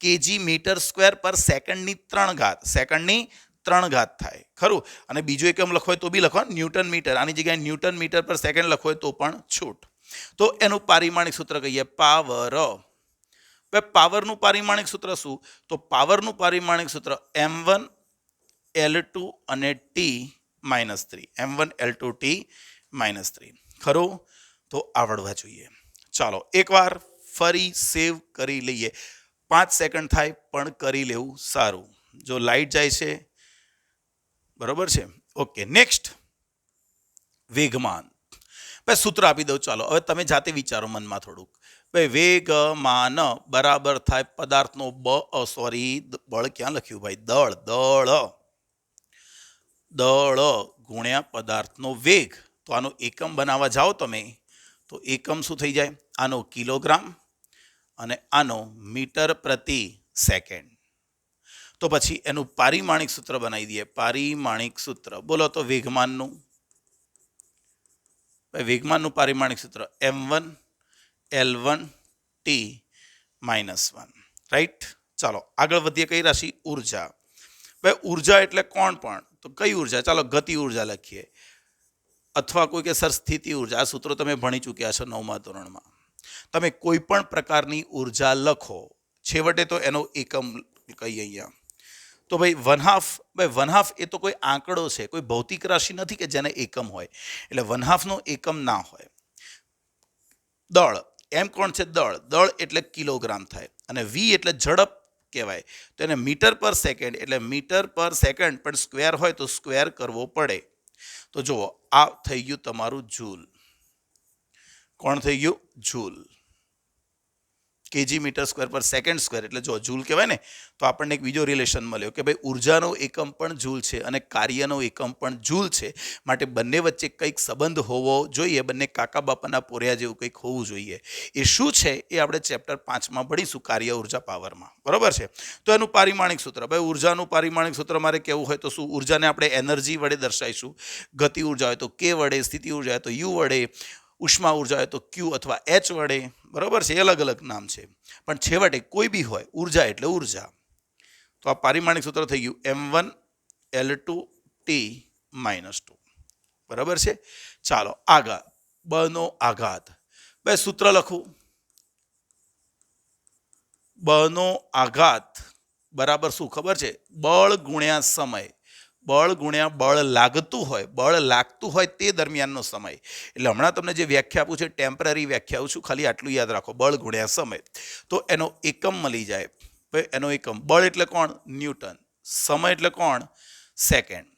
કેજી મીટર સ્ક્વેર પર સેકન્ડની 3 ઘાત, સેકન્ડની 3 ઘાત થાય, ખરું? અને બીજો એકમ લખો તો બી લખો ન્યૂટન મીટર, આની જગ્યાએ ન્યૂટન મીટર પર સેકન્ડ લખો તો પણ છૂટ. તો એનું પારિમાણિક સૂત્ર કહીએ પાવર. પાવરનું પારિમાણિક સૂત્ર શું? તો પાવરનું પારિમાણિક સૂત્ર m1 l2 અને t-3, m1 l2 t-3, ખરું? તો આવડવા જોઈએ. ચાલો એકવાર ફરી સેવ કરી લઈએ. 5 સેકન્ડ થાય પણ કરી લેવું સારું. જો લાઈટ જાય છે, બરોબર છે? ઓકે, નેક્સ્ટ વેગમાન. ભાઈ સૂત્ર આપી દઉં, ચાલો હવે તમે જાતે વિચારો મનમાં થોડુંક. ભાઈ વેગમાન બરાબર થાય પદાર્થનો બળ ક્યાં લખ્યું ભાઈ? દળ ગુણ્યા પદાર્થનો વેગ. તો આનો એકમ બનાવવા જાઓ તમે તો એકમ શું થઈ જાય? આનો કિલોગ્રામ અને આનો મીટર પ્રતિ સેકન્ડ. તો પછી એનું પારિમાણિક સૂત્ર બનાવી દઈએ. પારિમાણિક સૂત્ર બોલો તો વેગમાનનું. વેગમાનનું પારિમાણિક સૂત્ર m1 l1 t-1, રાઈટ? ચાલો આગળ વધીએ. કઈ રાશિ? ઉર્જા. ભાઈ ઉર્જા એટલે કોણ પણ? તો કઈ ઉર્જા? ચાલો ગતિ ઉર્જા લખીએ, અથવા કોઈ કે સર સ્થિતિ ઉર્જા. આ સૂત્રો તમે ભણી ચૂક્યા છો 9મા ધોરણમાં. તમે કોઈ પણ પ્રકારની ઉર્જા લખો, છેવટે તો એનો એકમ કહીએ અહીંયા. તો ભાઈ 1/2 એ તો કોઈ આંકડો છે, કોઈ ભૌતિક રાશિ નથી કે જેને એકમ હોય, એટલે 1/2નો એકમ ના હોય. દળ, એમ કોણ છે? દળ એટલે કિલોગ્રામ થાય, અને વી એટલે ઝડપ કહેવાય. તો એને મીટર પર સેકન્ડ, એટલે મીટર પર સેકન્ડ પણ સ્ક્વેર હોય તો સ્ક્વેર કરવો પડે. તો જુઓ આ થઈ ગયું તમારું જૂલ. કોણ થઈ ગયું? જૂલ. કેજી મીટર સ્ક્વેર પર સેકન્ડ સ્ક્વેર એટલે જો જૂલ કહેવાય ને. તો આપણને એક બીજો રિલેશન મળ્યો કે ભાઈ ઉર્જાનો એકમ પણ જૂલ છે અને કાર્યનો એકમ પણ જૂલ છે. માટે બંને વચ્ચે કંઈક સંબંધ હોવો જોઈએ, બંને કાકા બાપાના પોર્યા જેવું કંઈક હોવું જોઈએ. એ શું છે એ આપણે ચેપ્ટર 5માં ભણીશું, કાર્ય ઉર્જા પાવરમાં, બરોબર છે? તો એનું પારિમાણિક સૂત્ર, ભાઈ ઉર્જાનું પારિમાણિક સૂત્ર મારે કેવું હોય તો શું? ઉર્જાને આપણે એનર્જી વડે દર્શાવીશું. ગતિ ઉર્જા હોય તો કે વડે, સ્થિતિ ઉર્જા હોય તો યુ વડે, ઉષ્મા ઉર્જા હોય તો ક્યુ અથવા એચ વડે, બરોબર છે? અલગ અલગ નામ છે, પણ છેવટે કોઈ બી હોય, ઉર્જા એટલે ઉર્જા. તો આ પારિમાણિક સૂત્ર થઈ ગયું m1 l2 t-2, બરાબર છે? ચાલો આગળ, બનો આઘાત. ભાઈ સૂત્ર લખું, બનો આઘાત બરાબર શું ખબર છે? બળ ગુણ્યા સમય. બળ ગુણ્યા બળ લાગતું હોય, બળ લાગતું હોય તે દરમિયાનનો સમય. એટલે હમણાં તમને જે વ્યાખ્યા આપું છે ટેમ્પરરી વ્યાખ્યા છું, ખાલી આટલું યાદ રાખો, બળ ગુણ્યા સમય. તો એનો એકમ મળી જાય. ભાઈ એનો એકમ, બળ એટલે કોણ? ન્યૂટન. સમય એટલે કોણ? સેકન્ડ.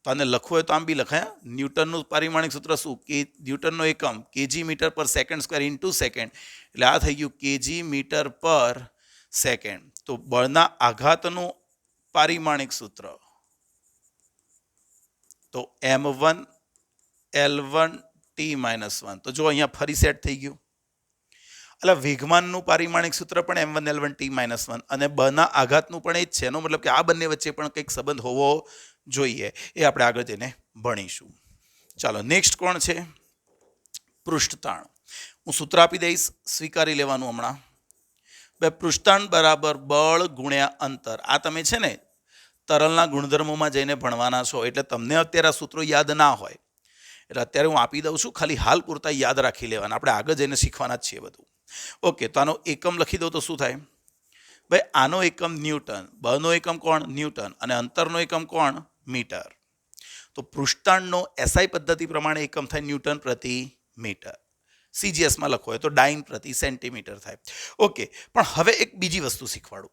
તો આને લખવું હોય તો આમ બી લખાય. ન્યૂટનનું પારિમાણિક સૂત્ર શું? કે ન્યૂટનનો એકમ કેજી મીટર પર સેકન્ડ સ્ક્વેર ઇન્ટુ સેકન્ડ, એટલે આ થઈ ગયું કેજી મીટર પર સેકન્ડ. તો બળના આઘાતનું પારિમાણિક સૂત્ર તો m1 l1 t-1. તો જો અહીંયા ફરી સેટ થઈ ગયું. એટલે વેગમાનનું પારિમાણિક સૂત્ર પણ m1 l1 t-1 અને બના આઘાતનું પણ એ જ છે. એનો મતલબ કે આ બંને વચ્ચે પણ કંઈક સંબંધ હોવો જોઈએ. એ આપણે આગળ જઈને ભણીશું. ચાલો નેક્સ્ટ કોણ છે? પૃષ્ઠતાણ. હું સૂત્ર આપી દઈશ, સ્વીકારી લેવાનું હમણાં. બે પૃષ્ઠતાણ બરાબર બળ ગુણ્યા અંતર. આ તમે છે ને તરલના ગુણધર્મોમાં જઈને ભણવાના છો, એટલે તમને અત્યારે આ સૂત્રો યાદ ના હોય, એટલે અત્યારે હું આપી દઉં છું, ખાલી હાલ પૂરતા યાદ રાખી લેવાના. આપણે આગળ જઈને શીખવાના જ છીએ બધું. ઓકે, તો આનો એકમ લખી દો તો શું થાય? ભાઈ આનો એકમ ન્યૂટન, બનો એકમ કોણ? ન્યૂટન, અને અંતરનો એકમ કોણ? મીટર. તો પૃષ્ઠતાણનો એસઆઈ પદ્ધતિ પ્રમાણે એકમ થાય ન્યૂટન પ્રતિ મીટર. સીજીએસમાં લખો હોય તો ડાઇન પ્રતિ સેન્ટીમીટર થાય. ઓકે, પણ હવે એક બીજી વસ્તુ શીખવાડું.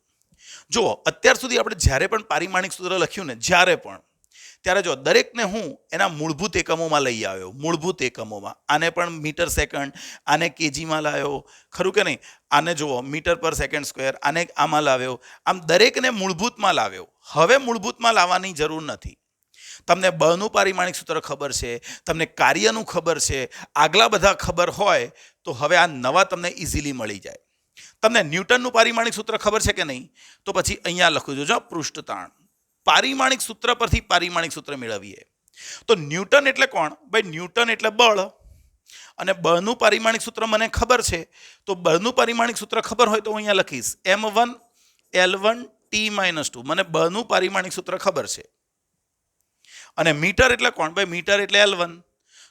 જુઓ, અત્યાર સુધી આપણે જ્યારે પણ પારિમાણિક સૂત્ર લખ્યું ને, જ્યારે પણ, ત્યારે જો દરેકને હું એના મૂળભૂત એકમોમાં લઈ આવ્યો. મૂળભૂત એકમોમાં આને પણ મીટર સેકન્ડ, આને કેજીમાં લાવ્યો, ખરું કે નહીં? આને જુઓ મીટર પર સેકન્ડ સ્ક્વેર, આને આમાં લાવ્યો. આમ દરેકને મૂળભૂતમાં લાવ્યો. હવે મૂળભૂતમાં લાવવાની જરૂર નથી. તમને બળનું પારિમાણિક સૂત્ર ખબર છે, તમને કાર્યનું ખબર છે, આગલા બધા ખબર હોય તો હવે આ નવા તમને ઇઝીલી મળી જાય. તમને ન્યૂટનનું પારિમાણિક સૂત્ર ખબર છે કે નહીં? તો પછી અહીંયા લખી દેજો પૃષ્ઠતાણ. પારિમાણિક સૂત્ર પરથી પારિમાણિક સૂત્ર મેળવીએ. તો ન્યૂટન એટલે કોણ? ભાઈ ન્યૂટન એટલે બળ. અને બળનું પારિમાણિક સૂત્ર મને ખબર છે, તો બળનું પારિમાણિક સૂત્ર ખબર હોય તો હું અહીંયા લખીશ m1 L1 T-2. મને બળનું પારિમાણિક સૂત્ર ખબર છે. અને મીટર એટલે કોણ? ભાઈ મીટર એટલે L1.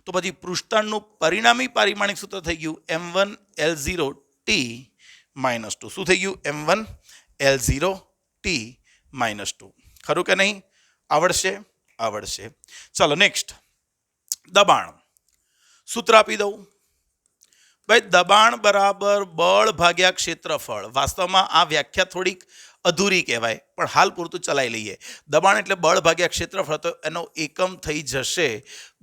તો પછી પૃષ્ઠતાણનું પરિણામી પારિમાણિક સૂત્ર થઈ ગયું m1 L0 T-2. શું થઈ ગયું? m1 L0 T-2. ખરું કે નહીં? આવડશે? આવડશે. ચાલો નેક્સ્ટ, દબાણ. સૂત્ર આપી દઉં. ભાઈ દબાણ બરાબર બળ ભાગ્યા ક્ષેત્રફળ. વાસ્તવમાં આ વ્યાખ્યા થોડીક અધૂરી કહેવાય, પણ હાલ પૂરતું ચલાવી લઈએ. દબાણ એટલે બળ ભાગ્યા ક્ષેત્રફળ, તો એનો એકમ થઈ જશે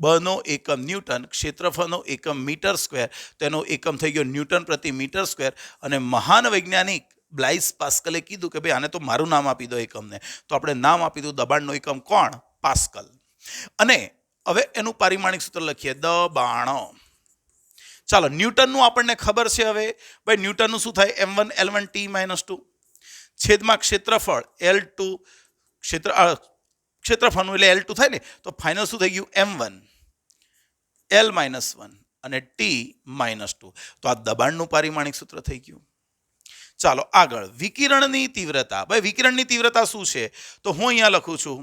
બળનો એકમ ન્યૂટન, ક્ષેત્રફળનો એકમ મીટર સ્ક્વેર, તો એનો એકમ થઈ ગયો ન્યૂટન પ્રતિ મીટર સ્ક્વેર. અને મહાન વૈજ્ઞાનિક બ્લાઇસ પાસ્કલે કીધું કે ભાઈ આને તો મારું નામ આપી દો એકમને, તો આપણે નામ આપી દઉં દબાણનો એકમ કોણ? પાસ્કલ. અને હવે એનું પારિમાણિક સૂત્ર લખીએ, દબાણ. ચાલો ન્યૂટનનું આપણને ખબર છે. હવે ભાઈ ન્યૂટનનું શું થાય? m1 L1 T-2 છેદમાં ક્ષેત્રફળ L2, ક્ષેત્રફળનું એટલે L2 થાય ને, તો ફાઇનલ શું થઈ ગયું? m1 L-1 અને T-2. તો આ દબાણનું પારિમાણિક સૂત્ર થઈ ગયું. ચાલો આગળ, વિકિરણની તીવ્રતા. ભાઈ વિકિરણની તીવ્રતા શું છે? તો હું અહીંયા લખું છું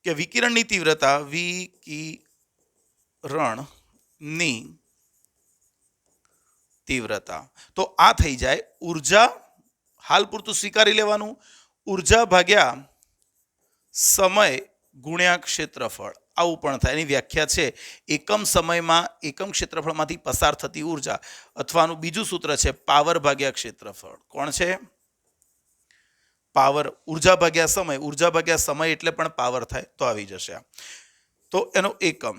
કે વિકિરણની તીવ્રતા, વિકિરણની તીવ્રતા, તો આ થઈ જાય ઉર્જા, હાલ પૂરતું સ્વીકારી લેવાનું, ઉર્જા ભાગ્યા સમય ગુણ્યા ક્ષેત્રફળ. આવું પણ થાય. એની વ્યાખ્યા છે એકમ સમયમાં એકમ ક્ષેત્રફળમાંથી પસાર થતી ઉર્જા, અથવાનું બીજું સૂત્ર છે પાવર ભાગ્યા ક્ષેત્રફળ. કોણ છે? પાવર. ઉર્જા ભાગ્યા સમય, ઉર્જા ભાગ્યા સમય એટલે પણ પાવર થાય, તો આવી જશે. તો એનો એકમ,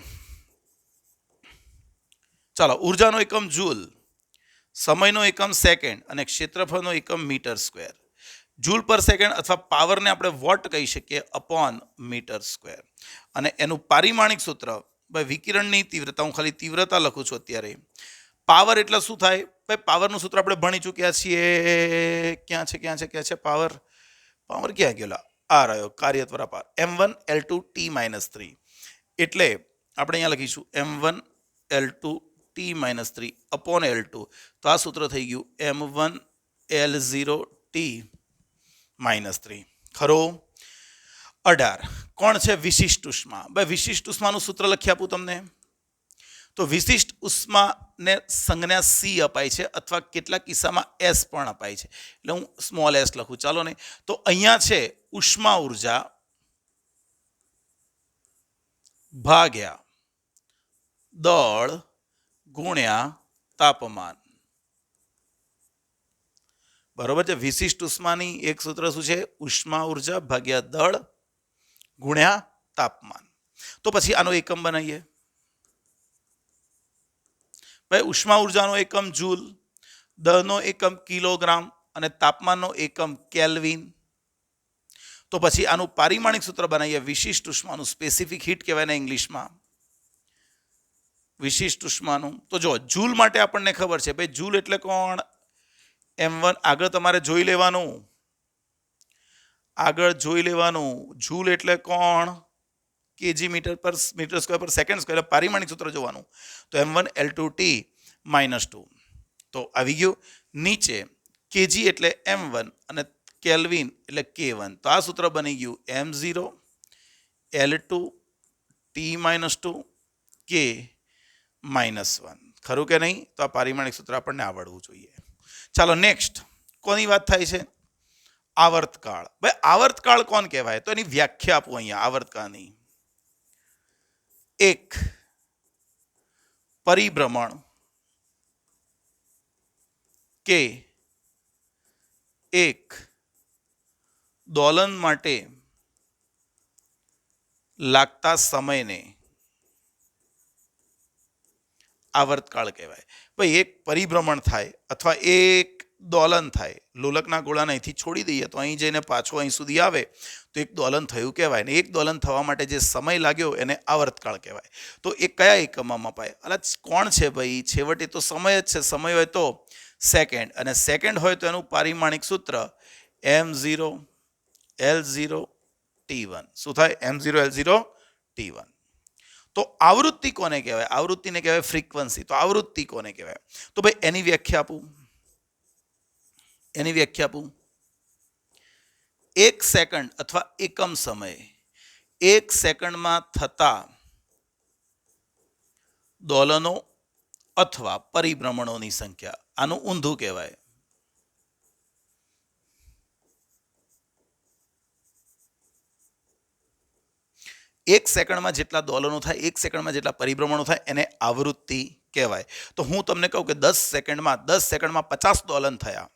ચાલો ઉર્જાનો એકમ જૂલ, સમયનો એકમ સેકન્ડ અને ક્ષેત્રફળનો એકમ મીટર સ્ક્વેર. જૂલ પર સેકન્ડ અથવા પાવરને આપણે વોટ કહી શકીએ અપોન મીટર સ્ક્વેર. અને એનું પારિમાણિક સૂત્ર, ભાઈ વિકિરણની તીવ્રતા, હું ખાલી તીવ્રતા લખું છું અત્યારે. પાવર એટલે શું થાય? ભાઈ પાવરનું સૂત્ર આપણે ભણી ચૂક્યા છીએ. ક્યાં છે પાવર? પાવર ક્યાં ગયેલા? આ રહ્યો, કાર્ય દ્વારા પાવર m1 L2 T-3. એટલે આપણે અહીંયા લખીશું m1 L2 T-3 upon L2. તો આ સૂત્ર થઈ ગયું m1 L0 T-3. ખરો? 18. કોણ છે? વિશિષ્ટ ઉષ્મા. ભાઈ વિશિષ્ટ ઉષ્માનું સૂત્ર લખી આપું તમને. તો વિશિષ્ટ ઉષ્માને સંજ્ઞા C અપાય છે, અથવા કેટલાક કિસ્સામાં S પણ અપાય છે, એટલે હું સ્મોલ s લખું. ચાલો ને, તો અહીંયા છે ઉષ્મા ઉર્જા ભાગ્યા દળ ગુણ્યા તાપમાન. બરોબર છે? વિશિષ્ટ ઉષ્માની એક સૂત્ર શું છે? ઉષ્મા ઉર્જા ભાગ્યા દળ ગુણ્યા તાપમાન. તો પછી આનો એકમ બનાવીએ. ભાઈ ઉષ્મા ઉર્જાનો એકમ જૂલ, દળનો એકમ કિલોગ્રામ અને તાપમાનનો એકમ કેલ્વિન. તો પછી આનું પારિમાણિક સૂત્ર બનાવીએ વિશિષ્ટ ઉષ્માનું. સ્પેસિફિક હીટ કહેવાય ને ઇંગ્લિશમાં, વિશિષ્ટ ઉષ્માનું. તો જો જૂલ માટે આપણને ખબર છે ભાઈ જૂલ એટલે કોણ? m1. આગળ તમારે જોઈ લેવાનું, જૂલ એટલે કોણ? kg મીટર સ્ક્વેર પર સેકન્ડ સ્ક્વેર. પારિમાણિક સૂત્ર જોવાનું. તો m1 L2 T-2. તો આવી ગયું. નીચે kg એટલે m1 અને કેલ્વિન એટલે k1. તો આ સૂત્ર બની ગયું m0 L2 T-2 K-1. ખરું કે નહીં? તો આ પારિમાણિક સૂત્ર આપણને આવડવું જોઈએ. ચાલો નેક્સ્ટ, કોની વાત થાય છે? આવર્તકાળ. ભાઈ આવર્તકાળ કોણ કહેવાય? તો એની વ્યાખ્યા આપું અહીંયા આવર્તકાળની. એક પરિભ્રમણ કે એક દોલન માટે લાગતા સમયને આવર્તકાળ કહેવાય. ભાઈ એક પરિભ્રમણ થાય અથવા એક દોલન થાય. લોલકના ગોળાને અહીંથી છોડી દઈએ તો અહીં જઈને પાછો અહીં સુધી આવે તો એક દોલન થયું કહેવાય. ને એક દોલન થવા માટે જે સમય લાગ્યો એને આવર્તકાળ કહેવાય. તો એ કયા એકમમાં મપાય? અલા કોણ છે ભાઈ? છેવટે તો સમય જ છે. સમય હોય તો સેકન્ડ, અને સેકન્ડ હોય તો એનું પારિમાણિક સૂત્ર m0 l0 t1. શું થાય? m0 l0 t1. તો આવૃત્તિ કોને કહેવાય? આવૃત્તિને કહેવાય ફ્રીક્વન્સી. તો આવૃત્તિ કોને કહેવાય? તો ભાઈ એની વ્યાખ્યા આપું. 1 સેકન્ડ અથવા એકમ સમય, 1 સેકન્ડમાં થતા દોલનો અથવા પરિભ્રમણોની સંખ્યા. આનું ઊંધું કહેવાય. એક સેકન્ડમાં જેટલા દોલનો થાય, 1 સેકન્ડમાં જેટલા પરિભ્રમણો થાય એને આવૃત્તિ કહેવાય. તો હું તમને કહું કે 10 સેકન્ડમાં 50 દોલન થયા,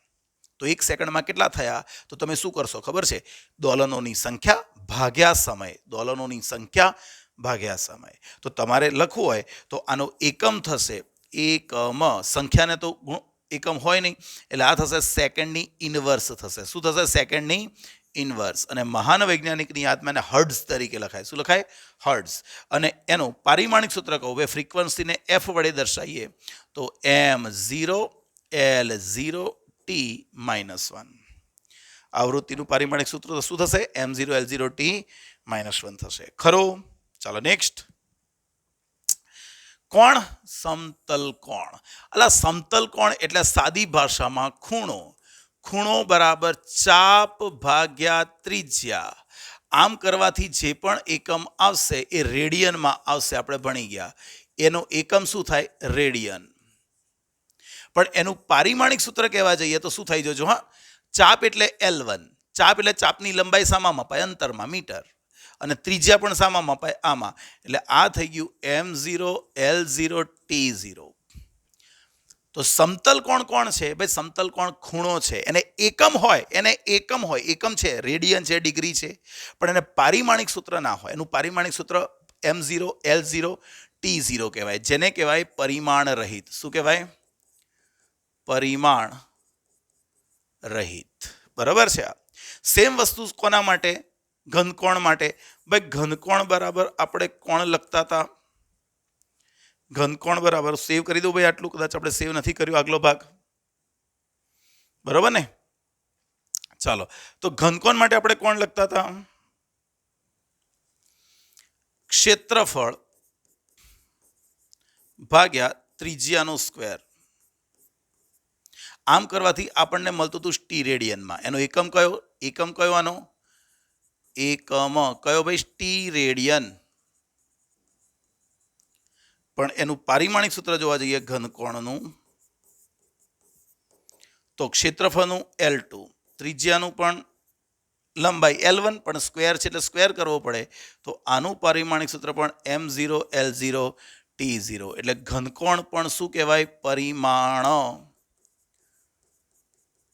તો 1 સેકન્ડમાં કેટલા થયા? તો તમે શું કરશો ખબર છે? દોલનોની સંખ્યા ભાગ્યા સમય. તો તમારે લખવું હોય તો આનો એકમ થશે એકમ. સંખ્યાને તો એકમ હોય નહીં, એટલે આ થશે સેકન્ડની ઇનવર્સ થશે. શું થશે? સેકન્ડની ઇનવર્સ. અને મહાન વૈજ્ઞાનિકની આત્માને હર્ટ્ઝ તરીકે લખાય. શું લખાય? હર્ટ્ઝ. અને એનું પારિમાણિક સૂત્ર કહું, હવે ફ્રીક્વન્સીને f વડે દર્શાવીએ તો m0 l0 t-1. આવૃત્તિનું પારિમાણિક સૂત્ર તો શું થશે? m0 l0 t-1 થશે. ખરો? ચાલો નેક્સ્ટ. કોણ? સમતલ કોણ. અલા સમતલ કોણ એટલે સાદી ભાષામાં ખૂણો. ખૂણો બરાબર ચાપ ભાગ્યા ત્રિજ્યા. આમ કરવાથી જે પણ એકમ આવશે એ રેડિયનમાં આવશે. આપણે ભણી ગયા. એનો એકમ શું થાય? રેડિયન. પણ એનું પારિમાણિક સૂત્ર કહેવા જઈએ તો શું થઈ જજો? હા, ચાપ એટલે L1. ચાપ એટલે ચાપની લંબાઈ શામાં મપાય? અંતરમાં, મીટર. અને ત્રિજ્યા પણ શામાં મપાય? આમાં. એટલે આ થઈ ગયું m0 l0 t0. તો સમતલ કોણ કોણ છે? ભાઈ સમતલ કોણ ખૂણો છે. એને એકમ હોય, એકમ છે, રેડિયન છે, ડિગ્રી છે, પણ એને પારિમાણિક સૂત્ર ના હોય. એનું પારિમાણિક સૂત્ર m0 l0 t0 કહેવાય, જેને કહેવાય પરિમાણ રહિત. શું કહેવાય? પરિમાણ રહિત. બરાબર છે. સેમ વસ્તુ કોના માટે? ઘનકોણ માટે. ભાઈ ઘનકોણ બરાબર આપણે કોણ લખતા હતા? ઘનકોણ બરાબર સેવ કરી દો ભાઈ. આટલું કદાચ આપણે સેવ નથી કર્યું આગલો ભાગ. બરોબર ને? ચાલો, તો ઘનકોણ માટે આપણે કોણ લખતા હતા? ક્ષેત્રફળ ભાગ્યા ત્રિજ્યાનો સ્ક્વેર. આમ કરવાથી આપણને મળતું હતું ટી રેડિયનમાં. એનો એકમ કયો? આનો એકમ કયો ભાઈ? T radian. પણ એનું પારિમાણિક સૂત્ર જોવા જઈએ ઘનકોણનું તો ક્ષેત્રફળનું L2, ત્રિજ્યાનું પણ લંબાઈ L1, પણ સ્ક્વેર છે એટલે સ્ક્વેર કરવો પડે. તો આનું પારિમાણિક સૂત્ર પણ m0 l0 t0. એટલે ઘનકોણ પણ શું કહેવાય? પરિમાણ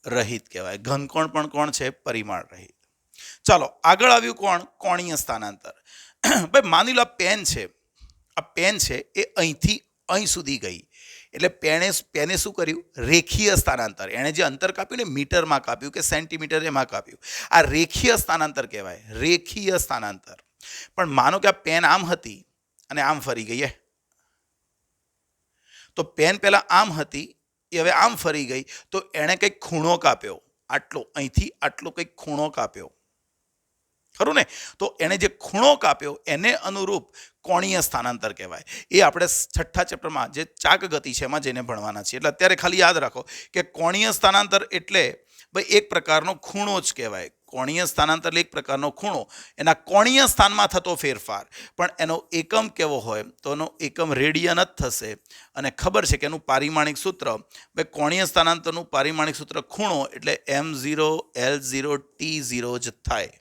રહિત કહેવાય. ઘનકોણ પણ કોણ છે? પરિમાણ રહિત. ચાલો આગળ આવ્યું કોણ? કોણીય સ્થાનાંતર. ભાઈ માની લો પેન છે, આ પેન છે એ અહીંથી અહીં સુધી ગઈ, એટલે પેને શું કર્યું? રેખીય સ્થાનાંતર. એણે જે અંતર કાપ્યું ને, મીટરમાં કાપ્યું કે સેન્ટીમીટર એમાં કાપ્યું. આ રેખીય સ્થાનાંતર કહેવાય. રેખીય સ્થાનાંતર. પણ માનો કે આ પેન આમ હતી અને આમ ફરી ગઈ. તો પેન પહેલા આમ હતી, એ હવે આમ ફરી ગઈ, તો એણે કંઈક ખૂણો કાપ્યો. આટલો અહીંથી આટલો કંઈક ખૂણો કાપ્યો. ખરું ને? તો એણે જે ખૂણો કાપ્યો એને અનુરૂપ કોણીય સ્થાનાંતર કહેવાય. એ આપણે 6ઠ્ઠા ચેપ્ટરમાં જે ચાક ગતિ છે એમાં જઈને ભણવાના છીએ. એટલે અત્યારે ખાલી યાદ રાખો કે કોણીય સ્થાનાંતર એટલે ભાઈ એક પ્રકારનો ખૂણો જ કહેવાય. કોણીય સ્થાનાંતર એક પ્રકારનો ખૂણો, એના કોણીય સ્થાનમાં થતો ફેરફાર. પણ એનો એકમ કેવો હોય? તો એનો એકમ રેડિયન જ થશે. અને ખબર છે કે એનું પારિમાણિક સૂત્ર, ભાઈ કોણીય સ્થાનાંતરનું પારિમાણિક સૂત્ર ખૂણો એટલે m0 l0 t0 જ થાય.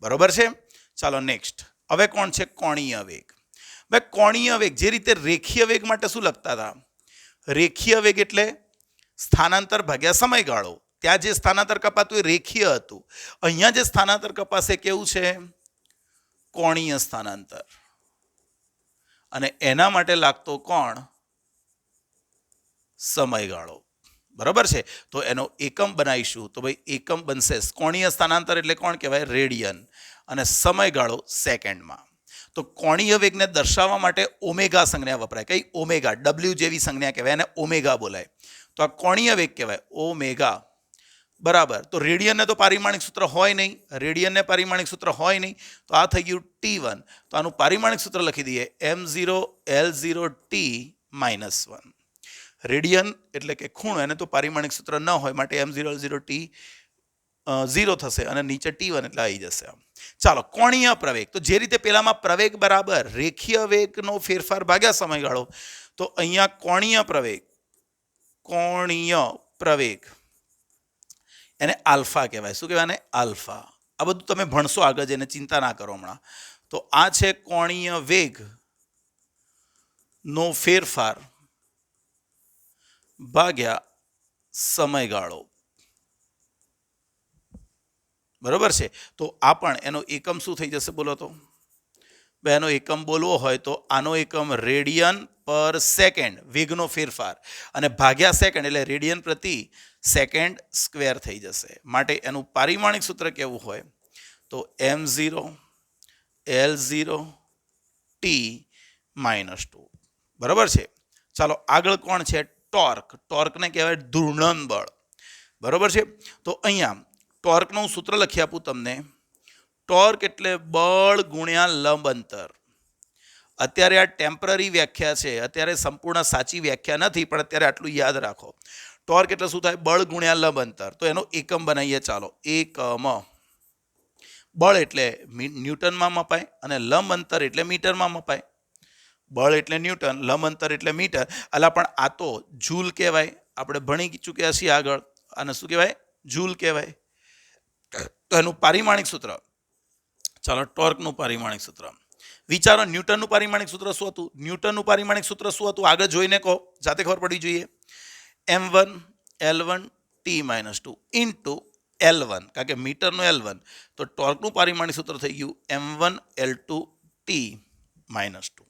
બરોબર છે? ચાલો નેક્સ્ટ. હવે કોણ છે? કોણીય વેગ. ભાઈ કોણીય વેગ જે રીતે રેખીય વેગ માટે શું લખતા હતા? રેખીય વેગ એટલે સ્થાનાંતર ભાગ્યા સમયગાળો. ત્યાં જે સ્થાનાંતર કપાતું એ રેખીય હતું. અહીંયા જે સ્થાનાંતર કપાશે કેવું છે? કોણીય સ્થાનાંતર. અને એના માટે લાગતો કોણ? સમયગાળો. બરાબર છે. તો એનો એકમ બનાવીશું તો ભાઈ એકમ બનશે કોણીય સ્થાનાંતર એટલે કોણ કહેવાય? રેડિયન. અને સમયગાળો સેકન્ડમાં. તો કોણીય વેગને દર્શાવવા માટે ઓમેગા સંજ્ઞા વપરાય. કઈ? ઓમેગા. ડબલ્યુ જેવી સંજ્ઞા કહેવાય, એને ઓમેગા બોલાય. તો આ કોણીય વેગ કહેવાય ઓમેગા. બરાબર. તો રેડિયનને તો પારિમાણિક સૂત્ર હોય નહીં, રેડિયનને પારિમાણિક સૂત્ર હોય નહીં. તો આ થઈ ગયું T1. તો આનું પારિમાણિક સૂત્ર લખી દઈએ m0 L0 T -1. રેડિયન એટલે કે ખૂણો, એને તો પારિમાણિક સૂત્ર ન હોય માટે m0 L0 T 0 થશે અને નીચે T1 એટલે આવી જશે. ચાલો, કોણીય પ્રવેગ. તો જે રીતે પેલામાં પ્રવેગ બરાબર રેખીય વેગનો ફેરફાર ભાગ્યા સમયગાળો, તો અહીંયા કોણીય પ્રવેગ એને આલ્ફા કહેવાય. શું કહેવાય એને? આલ્ફા. આ બધું તમે ભણશો આગળ જઈને, ચિંતા ના કરો હમણાં. તો આ છે કોણીય વેગ નો ફેરફાર ભાગ્યા સમયગાળો. બરોબર છે. તો આ પણ એનો એકમ શું થઈ જશે બોલો તો? એનો એકમ બોલવો હોય તો આનો એકમ રેડિયન પર સેકન્ડ, વેગનો ફેરફાર, અને ભાગ્યા સેકન્ડ એટલે રેડિયન પ્રતિ સેકન્ડ સ્ક્વેર થઈ જશે. માટે એનું પારિમાણિક સૂત્ર કેવું હોય? તો m0 L0 T -2. બરાબર છે. ચાલો, આગળ કોણ છે? ટોર્ક. ટોર્કને કહેવાય ઘૂર્ણન બળ. બરાબર છે. તો અહીંયા ટોર્કનું સૂત્ર લખી આપું તમને. ટોર્ક એટલે બળ ગુણ્યા લંબ અંતર. અત્યારે આ ટેમ્પરરી વ્યાખ્યા છે, અત્યારે સંપૂર્ણ સાચી વ્યાખ્યા નથી, પણ અત્યારે આટલું યાદ રાખો. ટોર્ક એટલે શું થાય? બળ ગુણ્યા લંબ અંતર. તો એનો એકમ બનાવીએ. ચાલો, એકમ. બળ એટલે ન્યૂટનમાં મપાય અને લંબ અંતર એટલે મીટરમાં મપાય. બળ એટલે ન્યૂટન, લંબ અંતર એટલે મીટર. અલા પણ આ તો જૂલ કહેવાય. આપણે ભણી ચૂક્યા છીએ આગળ. આને શું કહેવાય? જૂલ કહેવાય. તો એનું પારિમાણિક સૂત્ર, ચાલો, ટોર્કનું પારિમાણિક સૂત્ર વિચારો. ન્યૂટનનું પારિમાણિક સૂત્ર શું હતું? ન્યૂટનનું પારિમાણિક સૂત્ર શું હતું? આગળ જોઈને કહો, જાતે ખબર પડી જોઈએ. m1 L1 T -2 into L1, કારણ કે મીટરનું L1. તો ટોર્કનું પારિમાણિક સૂત્ર થઈ ગયું m1 L2 T -2.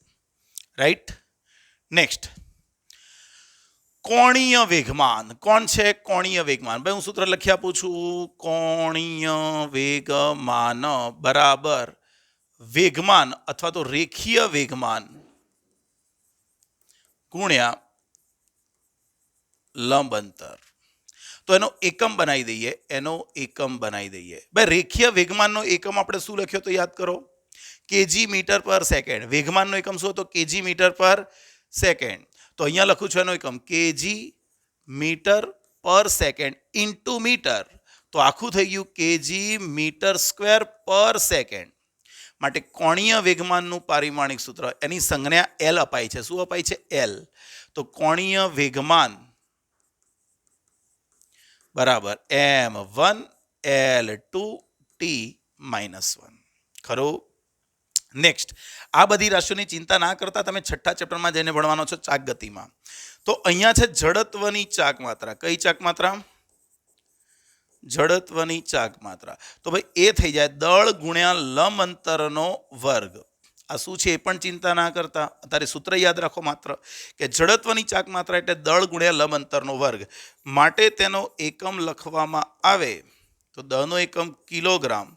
Right. Next, કોણીય વેગમાન. કોણ છે કોણીય વેગમાન? ભાઈ હું સૂત્ર લખી આપું છું. કોણીય વેગમાન બરાબર વેગમાન અથવા તો રેખીય વેગમાન ગુણ્યા લંબ અંતર. તો એનો એકમ બનાવી દઈએ. ભાઈ રેખીય વેગમાનનો એકમ આપણે શું લખ્યો તો યાદ કરો? કેજી મીટર પર સેકન્ડ. વેગમાનનો એકમ શું હતો? કેજી મીટર પર સેકન્ડ. તો અહીંયા લખું છું એનો એકમ કેજી મીટર પર સેકન્ડ ઇન્ટુ મીટર. તો આખું થઈ ગયું કેજી મીટર સ્ક્વેર પર સેકન્ડ. માટે કોણીય વેગમાનનું પારિમાણિક સૂત્ર, એની સંજ્ઞા L અપાઈ છે. શું અપાઈ છે? L. તો કોણીય વેગમાન બરાબર m1 L2 T -1. ખરું? નેક્સ્ટ, આ બધી રાશિઓની ચિંતા ના કરતા તમે છઠ્ઠા ચેપ્ટરમાં જઈને ભણવાનો છો, ચાક ગતિમાં. તો અહીંયા છે જડત્વની ચાક માત્રા. કઈ ચાક માત્રા? જડત્વની ચાક માત્રા. તો ભાઈ એ થઈ જાય દળ ગુણ્યા લંબ અંતરનો વર્ગ. આ શું છે એ પણ ચિંતા ના કરતા, અત્યારે સૂત્ર યાદ રાખો માત્ર કે જડત્વની ચાક માત્રા એટલે દળ ગુણ્યા લંબ અંતરનો વર્ગ. માટે તેનો એકમ લખવામાં આવે તો દળનો એકમ કિલોગ્રામ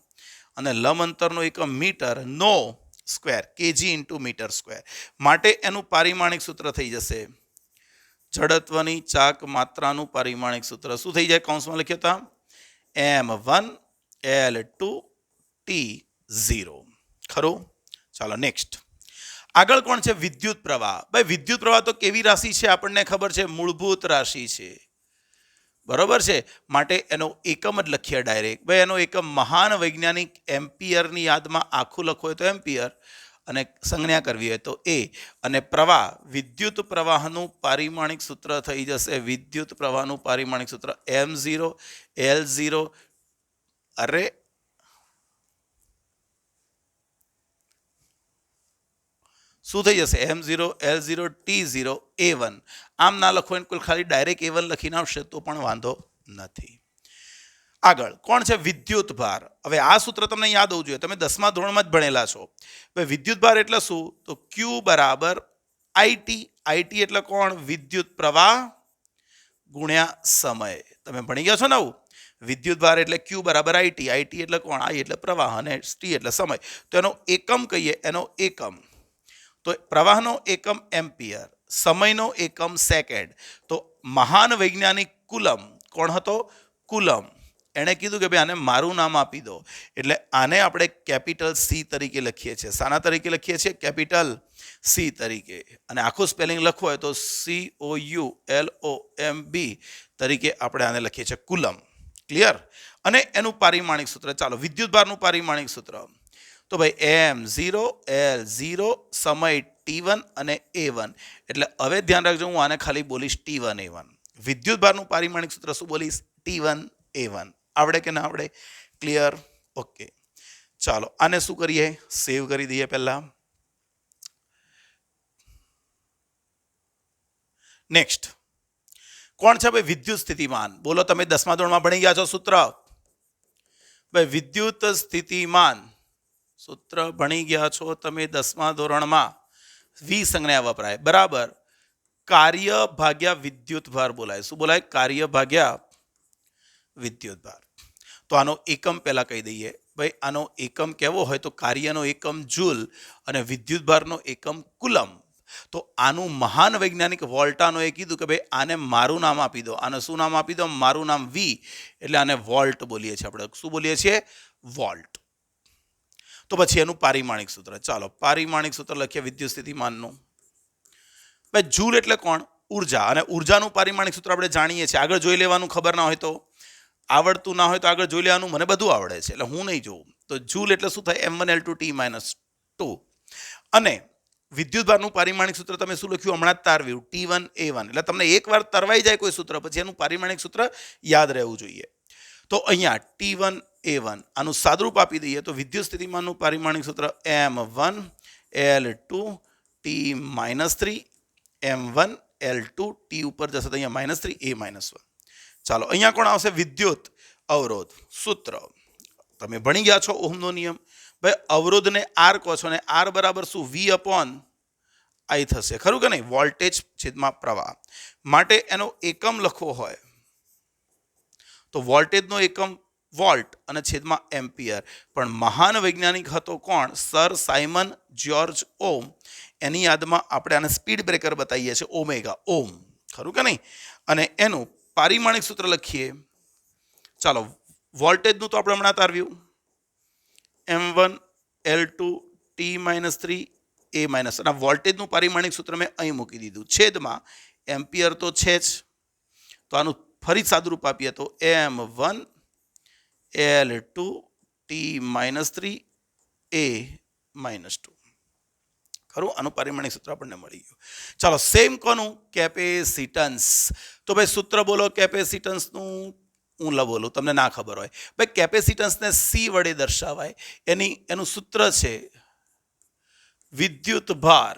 અને લંબ અંતરનો એકમ મીટર નો square, KG into metre square. માટે એનું પારિમાણિક સૂત્ર થઈ જશે જડત્વની ચાક માત્રાનું પારિમાણિક સૂત્ર શું થઈ જાય? કૌંસમાં લખ્યો હતા m1 L2 T0. ખરું? ચાલો નેક્સ્ટ, આગળ કોણ છે? વિદ્યુત પ્રવાહ. ભાઈ વિદ્યુત પ્રવાહ તો કેવી રાશિ છે આપણને ખબર છે? મૂળભૂત રાશિ છે. બરોબર છે. માટે એનો એકમ જ લખીએ ડાયરેક્ટ. ભાઈ એનો એકમ મહાન વૈજ્ઞાનિક એમ્પિયરની યાદમાં આખું લખવું હોય તો એમ્પિયર, અને સંજ્ઞા કરવી હોય તો એ. અને પ્રવાહ, વિદ્યુત પ્રવાહનું પારિમાણિક સૂત્ર થઈ જશે. વિદ્યુત પ્રવાહનું પારિમાણિક સૂત્ર m0 L0 અરે શું થઈ જશે? m0 L0 T0 A1. આમ ના લખો એને ખાલી ડાયરેક્ટ A1 લખીને આવશે તો પણ વાંધો નથી. આગળ કોણ છે? વિદ્યુત ભાર. હવે આ સૂત્ર તમને યાદ હોવું જોઈએ, તમે 10મા ધોરણમાં જ ભણેલા છો. હવે વિદ્યુત ભાર એટલે શું? તો Q બરાબર IT. IT એટલે કોણ? વિદ્યુત પ્રવાહ ગુણ્યા સમય. તમે ભણી ગયા છો ને આવું? વિદ્યુત ભાર એટલે ક્યુ બરાબર આઈટી. આઈટી એટલે કોણ? આઈ એટલે પ્રવાહ અને ટી એટલે સમય. તો એનો એકમ કહીએ, એનો એકમ. તો પ્રવાહનો એકમ એમ્પિયર, સમયનો એકમ સેકન્ડ. તો મહાન વૈજ્ઞાનિક કુલમ કોણ હતો? કુલમ. એણે કીધું કે ભાઈ આને મારું નામ આપી દો. એટલે આને આપણે કેપિટલ સી તરીકે લખીએ છીએ. શાના તરીકે લખીએ છીએ? કેપિટલ સી તરીકે. અને આખું સ્પેલિંગ લખવું હોય તો COULOMB તરીકે આપણે આને લખીએ છીએ, કુલમ. ક્લિયર? અને એનું પારિમાણિક સૂત્ર, ચાલો વિદ્યુત ભારનું પારિમાણિક સૂત્ર. તો ભાઈ M0 L0 સમય T1 અને A1. એટલે હવે ધ્યાન રાખજો, હું આને ખાલી બોલીશ T1 A1. વિદ્યુત ભારનું પારિમાણિક સૂત્ર શું બોલીશ? T1 A1. આવડે કે ના આવડે? ક્લિયર? ઓકે. ચાલો આને શું કરીએ? સેવ કરી દઈએ પહેલા. નેક્સ્ટ કોણ છે ભાઈ? વિદ્યુત સ્થિતિમાન. બોલો, તમે 10મા ધોરણમાં ભણી ગયા છો સૂત્ર? ભાઈ વિદ્યુત સ્થિતિમાન સૂત્ર ભણી ગયા છો તમે 10મા ધોરણમાં. વી સંજ્ઞા વપરાય, બરાબર. કાર્ય ભાગ્યા વિદ્યુત ભાર બોલાય. શું બોલાય? કાર્ય ભાગ્યા વિદ્યુત ભાર. તો આનો એકમ પહેલા કહી દઈએ. ભાઈ આનો એકમ કેવો હોય? તો કાર્યનો એકમ જૂલ અને વિદ્યુત ભારનો એકમ કુલમ. તો આનું મહાન વૈજ્ઞાનિક વોલ્ટાનોએ કીધું કે ભાઈ આને મારું નામ આપી દો. આને શું નામ આપી દો? મારું નામ વી. એટલે આને વોલ્ટ બોલીએ છીએ આપણે. શું બોલીએ છીએ? વોલ્ટ. તો પછી એનું પારિમાણિક સૂત્ર. ચાલો પારિમાણિક સૂત્ર લખીએ વિદ્યુત સ્થિતિમાનનું. ભાઈ જૂલ એટલે કોણ? ઉર્જા. અને ઉર્જાનું પારિમાણિક સૂત્ર આપણે જાણીએ છીએ. આગળ જોઈ લેવાનું, ખબર ના હોય તો. આવડતું ના હોય તો આગળ જોઈ લેવાનું. મને બધું આવડે છે એટલે હું નહીં જોઉં. તો જૂલ એટલે શું થાય? M1L2T-2. અને વિદ્યુત ભારનું પારિમાણિક સૂત્ર તમે શું લખ્યું? હમણાં જ તારવ્યું, T1 A1. એટલે તમને એકવાર તરવાઈ જાય કોઈ સૂત્ર, પછી એનું પારિમાણિક સૂત્ર યાદ રહેવું જોઈએ. તો અહીંયા T1 A1 આનું સાદરૂપ આપી દઈએ તો વિદ્યુત સ્થિતિમાનનું પારિમાણિક સૂત્ર M1L2T-3 M1L2T ઉપર જશે તો અહીંયા -3 A-1. ચાલો અહીંયા કોણ આવશે? વિદ્યુત અવરોધ. સૂત્ર તમે ભણી ગયા છો, ઓહમનો નિયમ. ભાઈ અવરોધને આર કહો છો, ને આર બરાબર શું? V/I થશે, ખરું કે નહીં? વોલ્ટેજ છેદમાં પ્રવાહ. માટે એનો એકમ લખવો હોય તો વોલ્ટેજનો એકમ વોલ્ટ અને છેદમાં એમ્પિયર. પણ મહાન વૈજ્ઞાનિક હતો કોણ? સર સાયમન જ્યોર્જ ઓમ. એની યાદમાં આપણે આને સ્પીડ બ્રેકર બતાવીએ છીએ, ઓમેગા, ઓમ. ખરું કે નહીં? અને એનું પારિમાણિક સૂત્ર લખીએ. ચાલો વોલ્ટેજનું તો આપણે હમણાં તારવ્યું, M1L2T-3 A-. અને વોલ્ટેજનું પારિમાણિક સૂત્ર મેં અહીં મૂકી દીધું, છેદમાં એમ્પિયર તો છે જ. તો આનું ફરી સાદુરૂપ આપીએ તો M1L2T-3 A-2. ખરું? આનું પારિમાણિક સૂત્ર આપણને મળી ગયું. ચાલો સેમ કોનું? કેપેસિટન્સ. તો ભાઈ સૂત્ર બોલો કેપેસિટન્સનું. હું બોલું, તમને ના ખબર હોય. ભાઈ કેપેસિટન્સને સી વડે દર્શાવાય. એનું સૂત્ર છે વિદ્યુત ભાર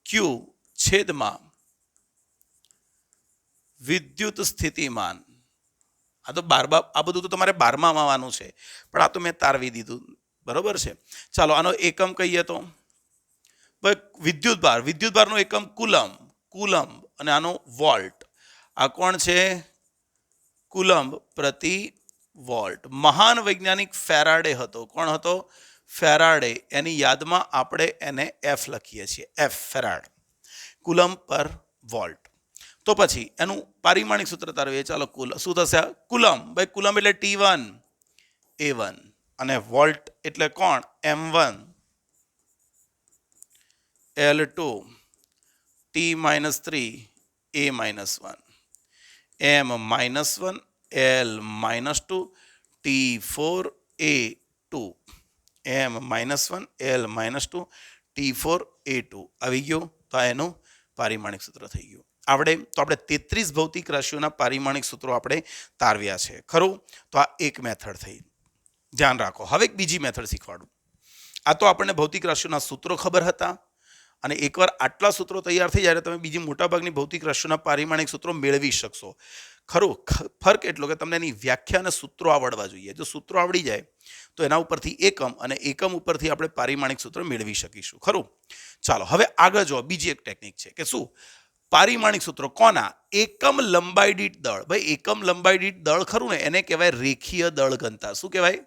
ક્યુ છેદમાં વિદ્યુત સ્થિતિમાન. આ તો આ બધું તો તમારે 12માં આવવાનું છે, પણ આ તો મેં તારવી દીધું, બરોબર છે. ચાલો આનો એકમ કહીએ તો વિદ્યુત ભારનો એકમ કુલમ અને આનો વોલ્ટ. આ કોણ છે? કુલમ પ્રતિ વોલ્ટ. મહાન વૈજ્ઞાનિક ફેરાડે હતો. કોણ હતો? ફેરાડે. એની યાદમાં આપણે એને F લખીએ છીએ, F ફેરાડ. કુલમ પર વોલ્ટ. તો પછી એનું પારિમાણિક સૂત્ર તારવીએ. ચાલો શું થશે? કુલમ. ભાઈ કુલમ એટલે T1 A1 અને વોલ્ટ એટલે કોણ? M1L2T-3 A-1. M-1L-2T4 A2. M-1L-2T4 A2 આવી ગયું. તો આ એનું પારિમાણિક સૂત્ર થઈ ગયું. આવડે? તો આપણે 33 ભૌતિક રાશિઓના પારિમાણિક સૂત્રો આપણે તારવ્યા છે, ખરું? તો આ એક મેથડ થઈ. ધ્યાન રાખો. હવે એક બીજી મેથડ શીખવાડું. આ તો આપણને ભૌતિક રાશિઓના સૂત્રો ખબર હતા, અને એકવાર આટલા સૂત્રો તૈયાર થઈ જાય તમે બીજી મોટાભાગની ભૌતિક રાશિઓના પારિમાણિક સૂત્રો મેળવી શકશો, ખરું? ફરક એટલો કે તમને એની વ્યાખ્યા અને સૂત્રો આવડવા જોઈએ. જો સૂત્રો આવડી જાય તો એના ઉપરથી એકમ, અને એકમ ઉપરથી આપણે પારિમાણિક સૂત્ર મેળવી શકીશું, ખરું? ચાલો હવે આગળ જો બીજી એક ટેકનિક છે કે શું? પારિમાણિક સૂત્રો કોના? એકમ લંબાઈ દીઠ દળ. ભાઈ એકમ લંબાઈ દીઠ દળ ખરું ને, એને કહેવાય રેખીય દળ ઘનતા. શું કહેવાય?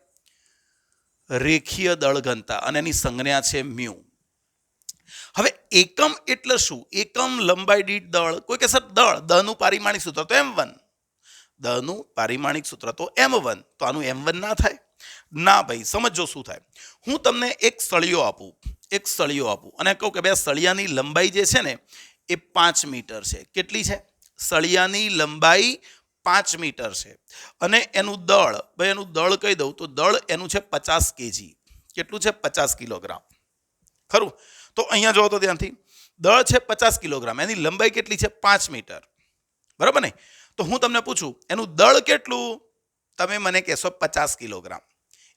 રેખીય દળ ઘનતા, અને એની સંજ્ઞા છે મ્યુ. હવે એકમ એટલે શું? એકમ લંબાઈ દીઠ દળ. કોઈ કે સર દળ, દળનું પારિમાણિક સૂત્ર તો m1. દળનું પારિમાણિક સૂત્ર તો m1. તો આનું m1 ના થાય? ના ભાઈ, સમજો શું થાય. હું તમને એક સળિયો આપું અને કહું કે ભાઈ સળિયાની લંબાઈ જે છે ને એ 5 મીટર છે. કેટલી છે? સળિયાની લંબાઈ 5 મીટર છે. અને એનું દળ કહી દઉં તો દળ એનું છે 50 kg. કેટલું છે? 50 કિલોગ્રામ. ખરું? તો અહીંયા જોવો તો ધ્યાનથી, દળ છે 50 કિલોગ્રામ, એની લંબાઈ કેટલી છે? 5 મીટર. બરાબર ને? તો હું તમને પૂછું એનું દળ કેટલું? તમે મને કહેશો 50 કિલોગ્રામ.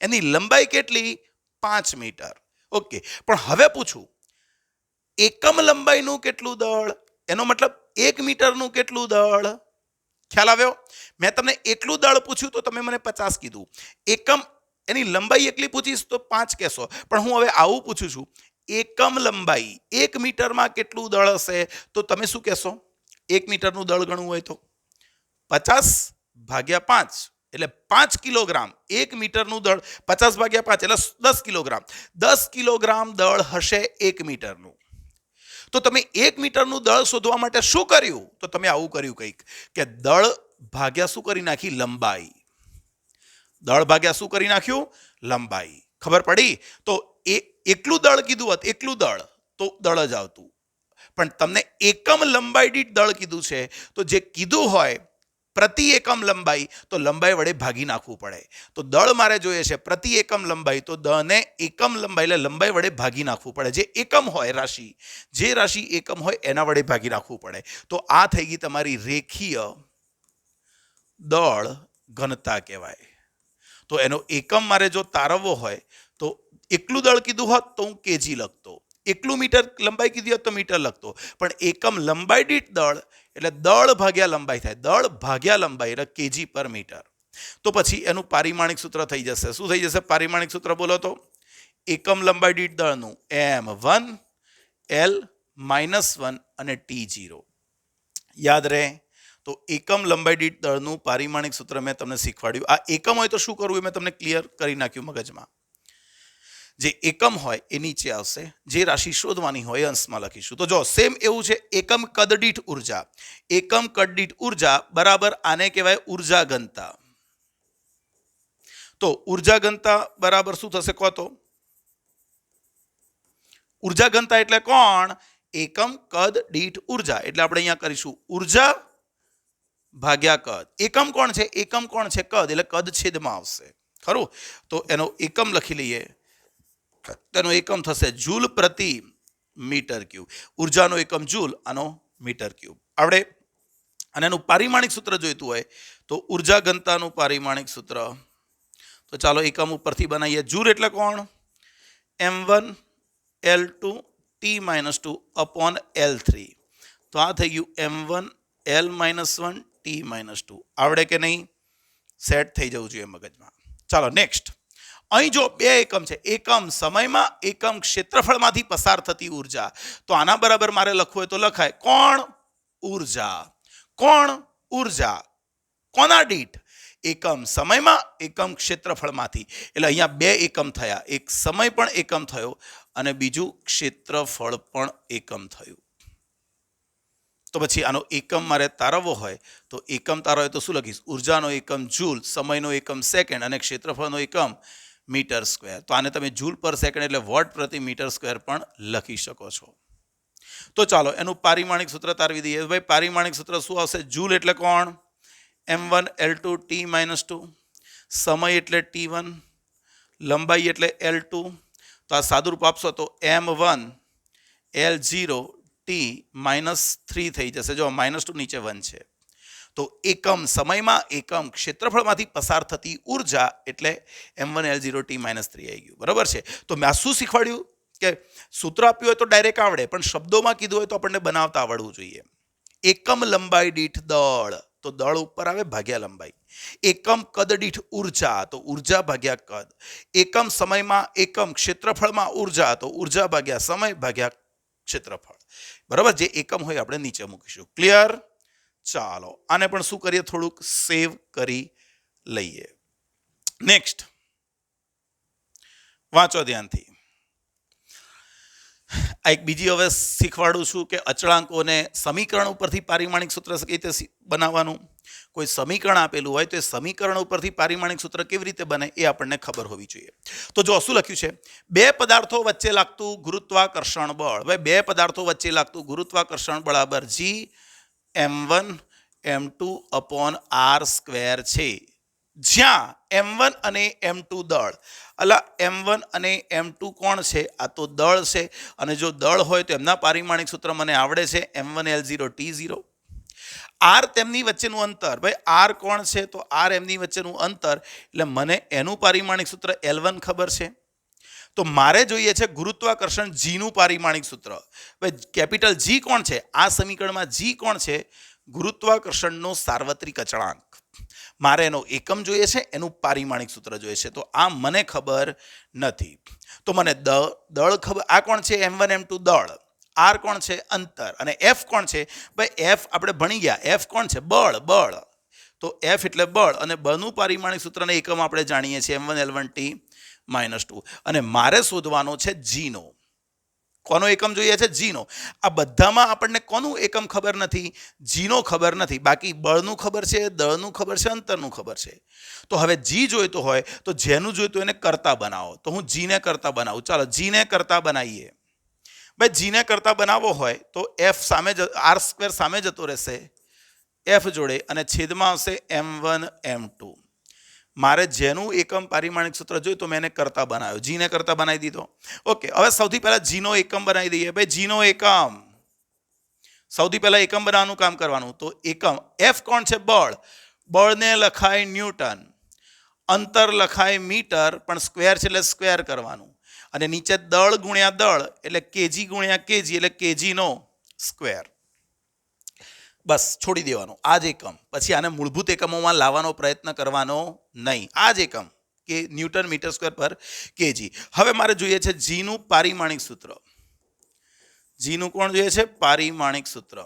એની લંબાઈ કેટલી? 5 મીટર. ઓકે, પણ હવે પૂછું એકમ લંબાઈનું કેટલું દળ? એનો મતલબ 1 મીટરનું કેટલું દળ? ખ્યાલ આવ્યો? મેં તમને એટલું દળ પૂછ્યું તો તમે મને 50 કીધું. એકમ એની લંબાઈ એકલી પૂછીશ તો 5 કહેશો. પણ હું હવે આવું પૂછું છું, એકમ લંબાઈ 1 મીટરમાં કેટલું દળ હશે? તો તમે શું કહેશો? 1 મીટરનું દળ ગણવું હોય તો 50 ભાગ્યા 5 એટલે 5 કિલોગ્રામ. 1 મીટરનું દળ 50 ભાગ્યા 5 એટલે 10 કિલોગ્રામ. 10 કિલોગ્રામ દળ હશે 1 મીટરનું. તો તમે 1 મીટરનું દળ શોધવા માટે શું કર્યું? તો તમે આવું કર્યું કંઈક કે દળ ભાગ્યા શું કરી નાખી? લંબાઈ. દળ ભાગ્યા શું કરી નાખ્યું? લંબાઈ. ખબર પડી? તો એકલું દળ કીધું હોત, એકલું દળ તો દળ જ આવતું. પણ તમને એકમ લંબાઈ દીઠ દળ કીધું છે, તો જે કીધું હોય પ્રતિ એકમ લંબાઈ તો લંબાઈ વડે ભાગી નાખવું પડે. તો દળ મારે જોઈએ છે પ્રતિ એકમ લંબાઈ, તો દળને એકમ લંબાઈ એટલે લંબાઈ વડે ભાગી નાખવું પડે. જે એકમ હોય રાશિ, જે રાશિ એકમ હોય એના વડે ભાગી નાખવું પડે. તો આ થઈ ગઈ તમારી રેખીય દળ ઘનતા કહેવાય. તો એનો એકમ મારે જો તારવવો હોય તો એકલું દળ કીધું હોત તો હું કેજી લખતો, એકલું મીટર લંબાઈ કીધી હોત તો મીટર લખતો. પણ એકમ લંબાઈ દીઠ દળ એટલે દળ ભાગ્યા લંબાઈ થાય. દળ ભાગ્યા લંબાઈ એટલે કેજી પર મીટર. તો પછી એનું પારિમાણિક સૂત્ર થઈ જશે. શું થઈ જશે પારિમાણિક સૂત્ર? બોલો તો. એકમ લંબાઈ દીઠ દળનું m1 L-1 અને T0. યાદ રહે? તો એકમ લંબાઈ દીઠ દળનું પારિમાણિક સૂત્ર મેં તમને શીખવાડ્યું. આ એકમ હોય તો શું કરવું એ મેં તમને ક્લિયર કરી નાખ્યું મગજમાં. જે એકમ હોય એ નીચે આવશે, જે રાશિ શોધવાની હોય અંશમાં લખીશું. તો જો સેમ એવું છે. એકમ કદ દીઠ ઉર્જા. એકમ કદ દીઠ ઉર્જા બરાબર આને કહેવાય ઉર્જા ઘનતા. તો ઉર્જા ઘનતા બરાબર શું થશે કહો તો? ઉર્જા ઘનતા એટલે કોણ? એકમ કદ દીઠ ઉર્જા. એટલે આપણે અહીંયા કરીશું ઉર્જા ભાગ્યા કદ. એકમ કોણ છે? એકમ કોણ છે? કદ. એટલે કદ છેદમાં આવશે. ખરું? તો એનો એકમ લખી લઈએ. તેનો એકમ થશે જૂલ પ્રતિ મીટર ક્યુબ. ઉર્જાનો એકમ જૂલ, આનો મીટર ક્યુબ. આવડે? અને એનું પારિમાણિક સૂત્ર જોઈતું હોય તો ઉર્જા ઘનતાનું પારિમાણિક સૂત્ર તો ચાલો એકમ ઉપરથી બનાવીએ. જૂલ એટલે કોણ? m1 L2 T-2 upon L3. તો આ થઈ ગયું m1 L-1 T-2. આવડે કે નહીં? સેટ થઈ જવું જોઈએ મગજમાં. ચાલો નેક્સ્ટ. અહીં જો બે એકમ છે. એકમ સમયમાં, એકમ ક્ષેત્રફળમાંથી પસાર થતી ઉર્જા. તો આના બરાબર મારે લખવું હોય તો લખાય કોણ? ઉર્જા. કોણ? ઉર્જા. કોના દીઠ? એકમ સમયમાં, એકમ ક્ષેત્રફળમાંથી. એટલે અહીંયા બે એકમ થયા. એક સમય પણ એકમ થયો અને બીજું ક્ષેત્રફળ પણ એકમ થયું. તો પછી આનો એકમ મારે તારવવો હોય તો એકમ તારવો હોય તો શું લખીશ? ઉર્જાનો એકમ જૂલ, સમયનો એકમ સેકન્ડ અને ક્ષેત્રફળનો એકમ મીટર સ્ક્વેર. તો આને તમે જૂલ પર સેકન્ડ એટલે વોટ પ્રતિ મીટર સ્ક્વેર પણ લખી શકો છો. તો ચાલો એનું પારિમાણિક સૂત્ર તારવી દઈએ. ભાઈ પારિમાણિક સૂત્ર શું આવશે? જૂલ એટલે કોણ? m1 L2 T-2. સમય એટલે T1. લંબાઈ એટલે L2. તો આ સાદુરૂપ આપશો તો m1 L0 T-3 થઈ જશે. જો -2 નીચે 1 છે. તો એકમ સમયમાં, એકમ ક્ષેત્રફળમાંથી પસાર થતી ઉર્જા એટલે m1 L0 T-3 આવી ગયું. બરાબર છે? તો મેં શું શીખવાડ્યું કે સૂત્ર આપ્યું હોય તો ડાયરેક્ટ આવડે, પણ શબ્દોમાં કીધું હોય તો આપણને બનાવતા આવડવું જોઈએ. એકમ લંબાઈ દીઠ દળ, તો દળ ઉપર આવે ભાગ્યા લંબાઈ. એકમ કદ દીઠ ઉર્જા, તો ઉર્જા ભાગ્યા કદ. એકમ સમયમાં, એકમ ક્ષેત્રફળમાં ઉર્જા, તો ઉર્જા ભાગ્યા સમય ભાગ્યા ક્ષેત્રફળ. બરાબર, જે એકમ હોય આપણે નીચે મૂકીશું. ક્લિયર? ચાલો આને પણ શું કરીએ, થોડુંક સેવ કરી લઈએ. નેક્સ્ટ વાંચો ધ્યાનથી. આ એક બીજી હવે શીખવાડું છું કે અચળાંકોને સમીકરણ ઉપરથી પારિમાણિક સૂત્ર કઈ રીતે બનાવવાનું. કોઈ સમીકરણ આપેલું હોય તો એ સમીકરણ ઉપરથી પારિમાણિક સૂત્ર કેવી રીતે બને એ આપણને ખબર હોવી જોઈએ. તો જો શું લખ્યું છે, બે પદાર્થો વચ્ચે લાગતું ગુરુત્વાકર્ષણ બળ. હવે બે પદાર્થો વચ્ચે લાગતું ગુરુત્વાકર્ષણ બરાબર G(m1 m2 upon r²) છે, જ્યાં m1 અને m2 દળ. અલા m1 અને m2 કોણ છે? આ તો દળ છે, અને જો દળ હોય તો એમના પારિમાણિક સૂત્ર મને આવડે છે, m1 L0 T0. r તેમની વચ્ચેનું અંતર, ભાઈ r કોણ છે? તો r એમની વચ્ચેનું અંતર, એટલે મને એનું પારિમાણિક સૂત્ર L1 ખબર છે. તો મારે જોઈએ છે ગુરુત્વાકર્ષણ G નું પારિમાણિક સૂત્ર. ભાઈ કેપિટલ G કોણ છે? આ સમીકરણમાં G કોણ છે? ગુરુત્વાકર્ષણનો સાર્વત્રિક અચળાંક. મારે એનો એકમ જોઈએ છે, એનું પારિમાણિક સૂત્ર જોઈએ છે, તો આ મને ખબર નથી. તો મને દળ ખબર, આ કોણ છે? m1 m2 દળ. r કોણ છે? અંતર. અને f કોણ છે? ભાઈ f આપણે ભણી ગયા, f કોણ છે? બળ. તો f એટલે બળ, અને બળનું પારિમાણિક સૂત્રને એકમ આપણે જાણીએ છીએ m1 L1 T-2. અને મારે શોધવાનો છે G નો. કોનો એકમ જોઈએ છે? G નો. આ બધામાં આપણને કોનું એકમ ખબર નથી? G નો ખબર નથી. બાકી બળનું ખબર છે, દળનું ખબર છે, અંતરનું ખબર છે. તો હવે G જોઈતો હોય તો જેનું જોઈતું એને કરતા બનાવો. તો હું G ને કરતા બનાવું. ચાલો G ને કરતા બનાવીએ. ભાઈ G ને કરતા બનાવવો હોય તો f સામે r² સામે જતો રહેશે f જોડે, અને છેદમાં આવશે m1 m2. મારે જેનું એકમ પારિમાણિક સૂત્ર જોયું તો મેં એને કરતા બનાવ્યો, G ને કરતા બનાવી દીધો. ઓકે, હવે સૌથી પહેલા G નો એકમ બનાવી દઈએ. ભાઈ G નો એકમ, સૌથી પહેલા એકમ બનાવવાનું કામ કરવાનું. તો એકમ f કોણ છે? બળ. બળને લખાય ન્યૂટન, અંતર લખાય મીટર, પણ સ્ક્વેર છે એટલે સ્ક્વેર કરવાનું. અને નીચે દળ ગુણ્યા દળ એટલે kg ગુણ્યા kg એટલે kg નો સ્ક્વેર. બસ છોડી દેવાનું આ જ એકમ. પછી આને મૂળભૂત એકમોમાં લાવવાનો પ્રયત્ન કરવાનો નહીં. આ જ એકમ કે ન્યૂટન મીટર સ્ક્વેર પર kg. હવે મારે જોઈએ છે G નું પારિમાણિક સૂત્ર. G નું કોણ જોઈએ છે? પારિમાણિક સૂત્ર.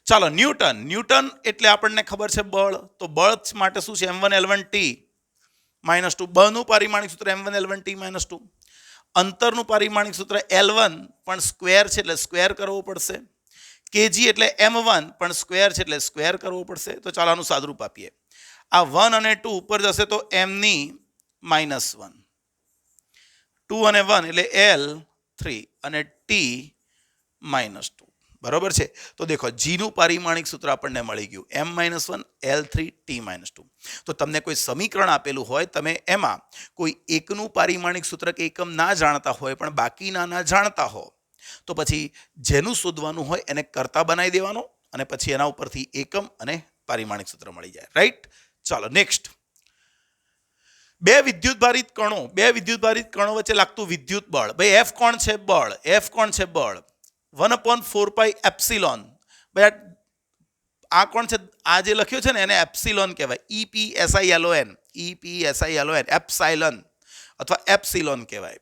ચાલો ન્યૂટન એટલે આપણને ખબર છે બળ. તો બળ માટે શું છે? m1 L1 T-2. બળનું પારિમાણિક સૂત્ર m1 L1 T-2. અંતરનું પારિમાણિક સૂત્ર L1, પણ સ્ક્વેર છે એટલે સ્ક્વેર કરવો પડશે. kg એટલે m1, પણ સ્ક્વેર છે એટલે સ્ક્વેર કરવો પડશે. તો ચાલો આનું સાદુરૂપ આપીએ. આ 1 અને 2 ઉપર જશે તો m ની -1. 2 અને 1 એટલે L3 અને T-2. બરોબર છે? તો દેખો G નું પારિમાણિક સૂત્ર આપણને મળી ગયું, m-1 L3 T-2. તો તમને કોઈ સમીકરણ આપેલું હોય, તમે એમાં કોઈ એકનું પારિમાણિક સૂત્ર કે એકમ ના જાણતા હોય, પણ બાકીના ના જાણતા હો, તો પછી જેનું શોધવાનું હોય એને કરતા બનાવી દેવાનો, અને પછી એના ઉપરથી એકમ અને પારિમાણિક સૂત્ર મળી જાય. રાઈટ? ચાલો નેક્સ્ટ. બે વિદ્યુતભારિત કણો વચ્ચે લાગતું વિદ્યુત બળ. ભાઈ f કોણ છે? બળ. f કોણ છે? બળ. 1/4πε. ભાઈ આ કોણ છે? આ જે લખ્યું છે ને એને એપ્સિલોન કહેવાય. EPSILON એપ્સાઇલન અથવા એપ્સિલોન કહેવાય.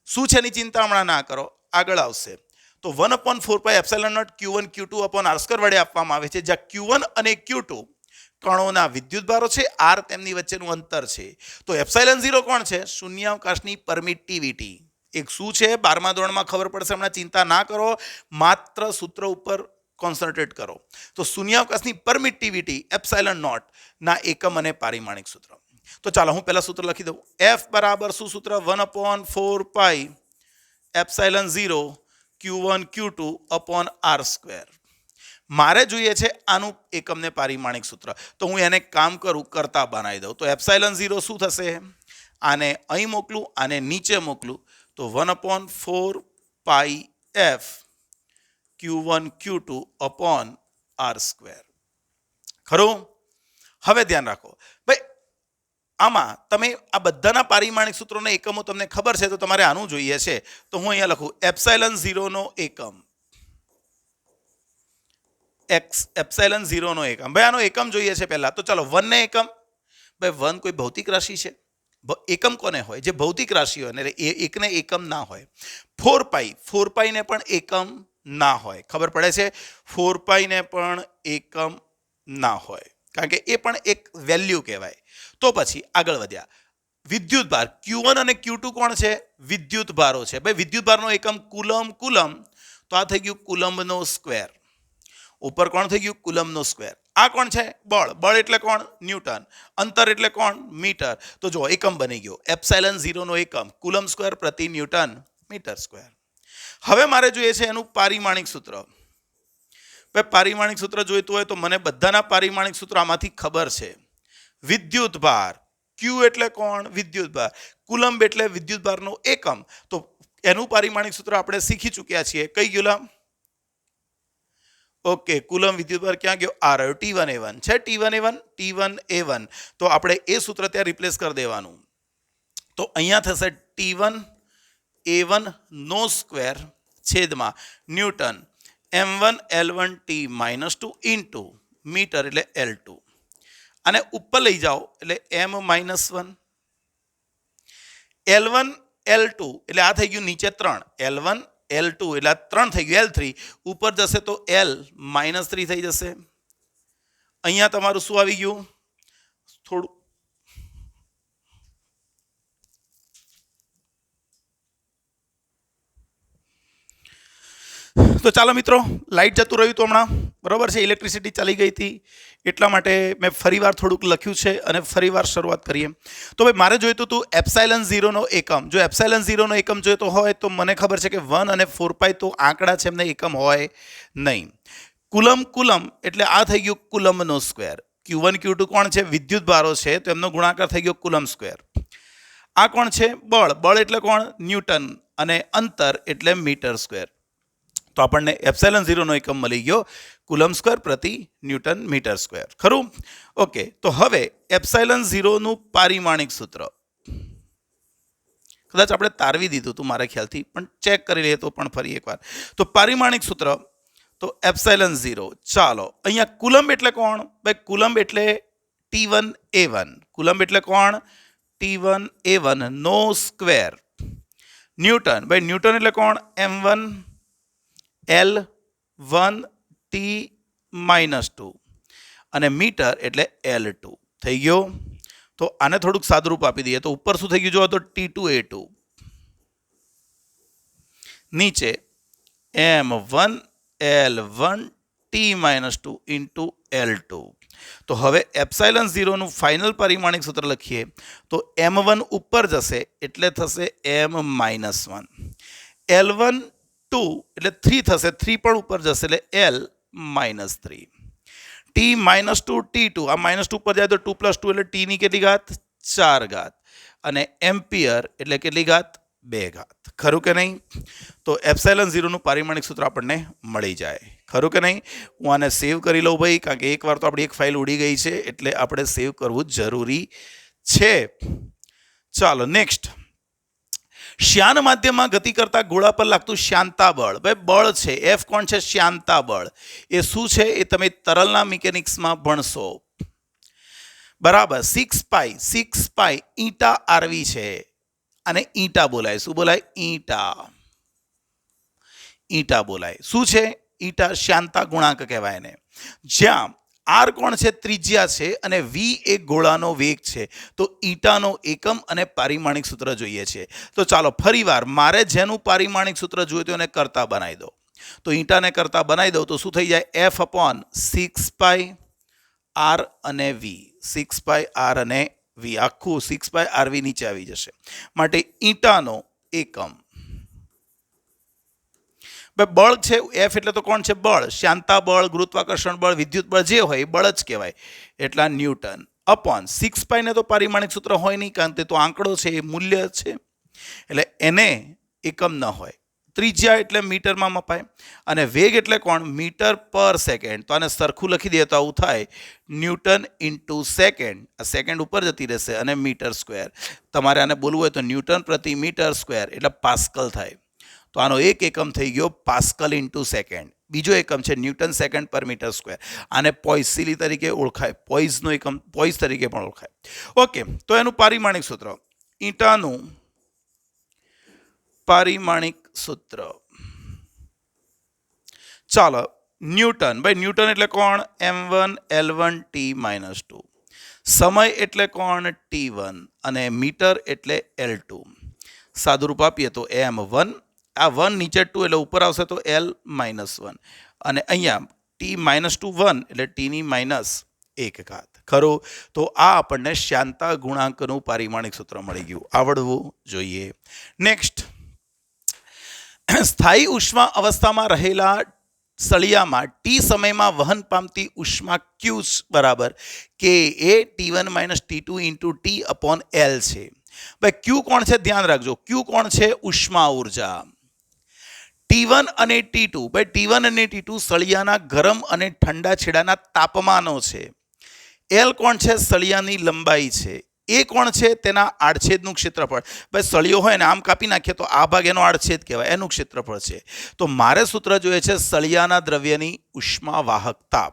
શું છે એની ચિંતા હમણાં ના કરો, આગળ આવશે. તો 1/4πε0 Q1 Q2 r² વડે આપવામાં આવે છે, જ્યાં Q1 અને Q2 કણોના વિદ્યુતભારો છે, r તેમની વચ્ચેનું અંતર છે. તો ε0 કોણ છે? શૂન્યાવકાશની પરમિટિવિટી. એક શું છે 12મા ધોરણમાં ખબર પડશે, હમણાં ચિંતા ના કરો, માત્ર સૂત્ર ઉપર કોન્સન્ટ્રેટ કરો. તો શૂન્યાવકાશની પરમિટિવિટી ε0 ના એકમ અને પારિમાણિક સૂત્ર. તો ચાલો હું પહેલા સૂત્ર લખી દઉં. f બરાબર શું સૂત્ર? 1/4πε0 Q1 Q2 r². મારે જોઈએ છે આનું એકમને પારિમાણિક સૂત્ર. તો હું એને કામ કરું, કરતા બનાવી દઉં. તો ε0 શું થશે? આને અહીં મોકલું, આને નીચે મોકલું. તો 1/4πf Q1 Q2 r². ખરું? હવે ધ્યાન રાખો ભાઈ, આમાં તમે આ બધાના પારિમાણિક સૂત્રોના એકમો તમને ખબર છે, તો તમારે આનું જોઈએ છે. તો હું અહીંયા લખું ε0 નો એકમ. ε0 નો એકમ. ભાઈ આનો એકમ જોઈએ છે પહેલા. તો ચાલો 1 ને એકમ. ભાઈ 1 કોઈ ભૌતિક રાશિ છે? એકમ કોને હોય? જે ભૌતિક રાશિ હોય એટલે એકને એકમ ના હોય. 4 ને પણ એકમ ના હોય. ખબર પડે છે? 4 ને પણ એકમ ના હોય, કારણ કે એ પણ એક વેલ્યુ કહેવાય. તો પછી આગળ વધ્યા. વિદ્યુત ભાર Q1 અને Q2 કોણ છે? વિદ્યુત ભારો છે. ભાઈ વિદ્યુત ભારનો એકમ કુલમ, તો આ થઈ ગયું કુલમનો સ્ક્વેર. ઉપર કોણ થઈ ગયું? કુલમનો સ્ક્વેર. આ કોણ છે? બળ એટલે કોણ? ન્યૂટન. અંતર એટલે કોણ? મીટર. તો જો એકમ બની ગયો એપ્સાઇલન 0 નો એકમ કુલમ સ્ક્વેર પ્રતિ ન્યૂટન મીટર સ્ક્વેર. હવે મારે જોઈએ છે એનું પારિમાણિક સૂત્ર. ભાઈ પારિમાણિક સૂત્ર જોઈતું હોય તો મને બધાના પારિમાણિક સૂત્ર આમાંથી ખબર છે. વિદ્યુત ભાર Q એટલે કોણ? વિદ્યુત ભાર. કુલમ એટલે વિદ્યુત ભારનો એકમ. તો એનું પારિમાણિક સૂત્ર આપણે શીખી ચૂક્યા છીએ. કઈ ગયું? ઓકે, કુલમ વિદ્યુત ભાર ક્યાં ગયો? આ રહ્યો T1A1 છે. T1A1 તો આપણે એ સૂત્ર ત્યાં રિપ્લેસ કરી દેવાનું. તો અહીંયા થશે T1A1 નો સ્ક્વેર છેદમાં newton M1 L1T-2 into metre એટલે L2. અને ઉપર લઈ જાઓ એટલે M-1 L1 L2 એટલે આ થઈ ગયું નીચે 3 L1 L2 એટલે 3 થઈ ગયું L3. ઉપર જશે તો L-3 થઈ જશે. અહીંયા તમારું શું આવી ગયું? થોડું તો ચાલો મિત્રો, લાઇટ જતું રહ્યું તો હમણાં બરોબર છે, ઇલેક્ટ્રિસિટી ચાલી ગઈ હતી એટલા માટે મેં ફરીવાર થોડુંક લખ્યું છે અને ફરીવાર શરૂઆત કરીએ. તો ભાઈ મારે જોઈતું હતું એપ્સાઇલન 0 નો એકમ. જો એપ્સાઇલન 0 નો એકમ જોઈતો હોય તો મને ખબર છે કે 1 અને 4 તો આંકડા છે, એમને એકમ હોય નહીં. કુલમ એટલે આ થઈ ગયું કુલમનો સ્ક્વેર. Q1 Q2 કોણ છે? વિદ્યુત ભારો છે, તો એમનો ગુણાકાર થઈ ગયો કુલમ સ્ક્વેર. આ કોણ છે? બળ એટલે કોણ? ન્યૂટન. અને અંતર એટલે મીટર સ્ક્વેર. તો આપણને એપ્સાઇલન 0 નો એકમ મળી ગયો કુલમ સ્ક્વેર પ્રતિ ન્યૂટન મીટર સ્ક્વેર. ખરું? ઓકે, તો હવે એપ્સાઇલન 0 નું પારિમાણિક સૂત્ર કદાચ આપણે તારવી દીધું હતું મારા ખ્યાલથી, પણ ચેક કરી લઈએ તો પણ ફરી એકવાર. તો પારિમાણિક સૂત્ર તો એપ્સાઇલન 0. ચાલો, અહીંયા કુલમ એટલે કોણ? ભાઈ કુલમ એટલે T1A1. કુલમ એટલે કોણ? T1A1 નો સ્ક્વેર. ન્યૂટન, ભાઈ ન્યૂટન એટલે કોણ? M1 L1T-2 અને મીટર એટલે L2 થઈ ગયો. તો આને થોડુંક સાદુરૂપ આપી દઈએ તો ઉપર શું થઈ ગયું? જો તો T2A2 નીચે M1 L1T-2 ઇન્ટુ L2. તો હવે એપ્સાઇલન 0 નું ફાઇનલ પરિમાણિક સૂત્ર લખીએ તો M1 ઉપર જશે એટલે થશે M-1. L1 2 એટલે 3 થશે, 3 પણ ઉપર જશે એટલે L-3. T-2 T2 આ -2 ઉપર જાય તો 2 + 2 એટલે T ની કેટલી ઘાત? 4 ઘાત. અને એમ્પિયર એટલે કેટલી ઘાત? 2 ઘાત. ખરું કે નહીં? તો એપ્સાઇલન 0 નું પારિમાણિક સૂત્ર આપણને મળી જાય. ખરું કે નહીં? હું આને સેવ કરી લઉં ભાઈ, કારણ કે એકવાર તો આપણી એક ફાઇલ ઉડી ગઈ છે એટલે આપણે સેવ કરવું જરૂરી છે. ચાલો નેક્સ્ટ. શ્યાન માધ્યમમાં ગતિ કરતા ગોળા પર લાગતું શ્યાનતા બળ. ભાઈ બળ છે, F કોણ છે? શ્યાનતા બળ. એ શું છે એ તમે તરલના મિકેનિક્સમાં ભણશો. બરાબર. 6π ઈટા આરવી છે અને ઈટા બોલાય. શું બોલાય? ઈટા બોલાય. શું છે? ઈટા શ્યાનતા ગુણાંક કહેવાય એને. જ્યાં R કોણ છે? ત્રિજ્યા છે અને V એ ગોળાનો વેગ છે. તો ઈટાનો એકમ અને પારિમાણિક સૂત્ર જોઈએ છે. તો ચાલો ફરીવાર મારે જેનું પારિમાણિક સૂત્ર જોઈતું એને કરતા બનાવી દો. તો ઈટાને કરતા બનાવી દઉં તો શું થઈ જાય? F/6π R અને V. 6π R અને V, આખું 6π RV નીચે આવી જશે. માટે ઈટાનો એકમ. બળ છે, F એટલે તો કોણ છે? બળ. શ્યાનતા બળ, ગુરુત્વાકર્ષણ બળ, વિદ્યુત બળ જે હોય એ બળ જ કહેવાય. એટલા ન્યૂટન અપોન 6π ને તો પારિમાણિક સૂત્ર હોય નહીં, કારણ કે તો આંકડો છે એ મૂલ્ય છે એટલે એને એકમ ન હોય. ત્રિજ્યા એટલે મીટરમાં મપાય અને વેગ એટલે કોણ? મીટર પર સેકન્ડ. તો આને સરખું લખી દઈએ તો આવું થાય ન્યૂટન ઇન્ટુ સેકન્ડ. આ સેકન્ડ ઉપર જતી રહેશે અને મીટર સ્ક્વેર. તમારે આને બોલવું હોય તો ન્યૂટન પ્રતિ મીટર સ્ક્વેર એટલે પાસ્કલ થાય. તો આનો એક એકમ થઈ ગયો પાસ્કલ ઇન્ટુ સેકન્ડ. બીજો એકમ છે ન્યૂટન સેકન્ડ પર મીટર સ્ક્વેર. આને પોઇસલી તરીકે ઓળખાય, પોઇઝનો એકમ પોઇઝ તરીકે પણ ઓળખાય. ઓકે, તો એનું પારિમાણિક સૂત્ર ઈંટાનું પારિમાણિક સૂત્ર. ચાલો, ન્યૂટન. ભાઈ ન્યૂટન એટલે કોણ? m1 L1 T-2. સમય એટલે કોણ? T1. અને મીટર એટલે L2. સાદુરૂપ આપીએ તો m1, આ 1 નીચે 2 એટલે ઉપર આવશે તો L-1, અને અહીંયા T-2 1 એટલે T-1 ઘાત. ખરું? તો આ આપણને શ્યાનતા ગુણાંકનું પારિમાણિક સૂત્ર મળી ગયું. આવડવું જોઈએ. નેક્સ્ટ, સ્થાયી ઉષ્મા અવસ્થામાં રહેલા સળિયામાં ટી સમયમાં વહન પામતી ઉષ્મા Q બરાબર કે એ T1 - T2 into T upon L છે. ભાઈ Q કોણ છે? ધ્યાન રાખજો, Q કોણ છે? ઉષ્મા ઉર્જા. T1 અને T2, ભાઈ T1 અને T2 સળિયાના ગરમ અને ઠંડા છેડાના તાપમાનો છે. L કોણ છે? સળિયાની લંબાઈ છે. એ કોણ છે? તેના આડછેદનું ક્ષેત્રફળ. ભાઈ સળિયો હોય ને આમ કાપી નાખીએ તો આ ભાગ એનો આડછેદ કહેવાય, એનું ક્ષેત્રફળ છે. તો મારે સૂત્ર જોઈએ છે સળિયાના દ્રવ્યની ઉષ્મા વાહકતા.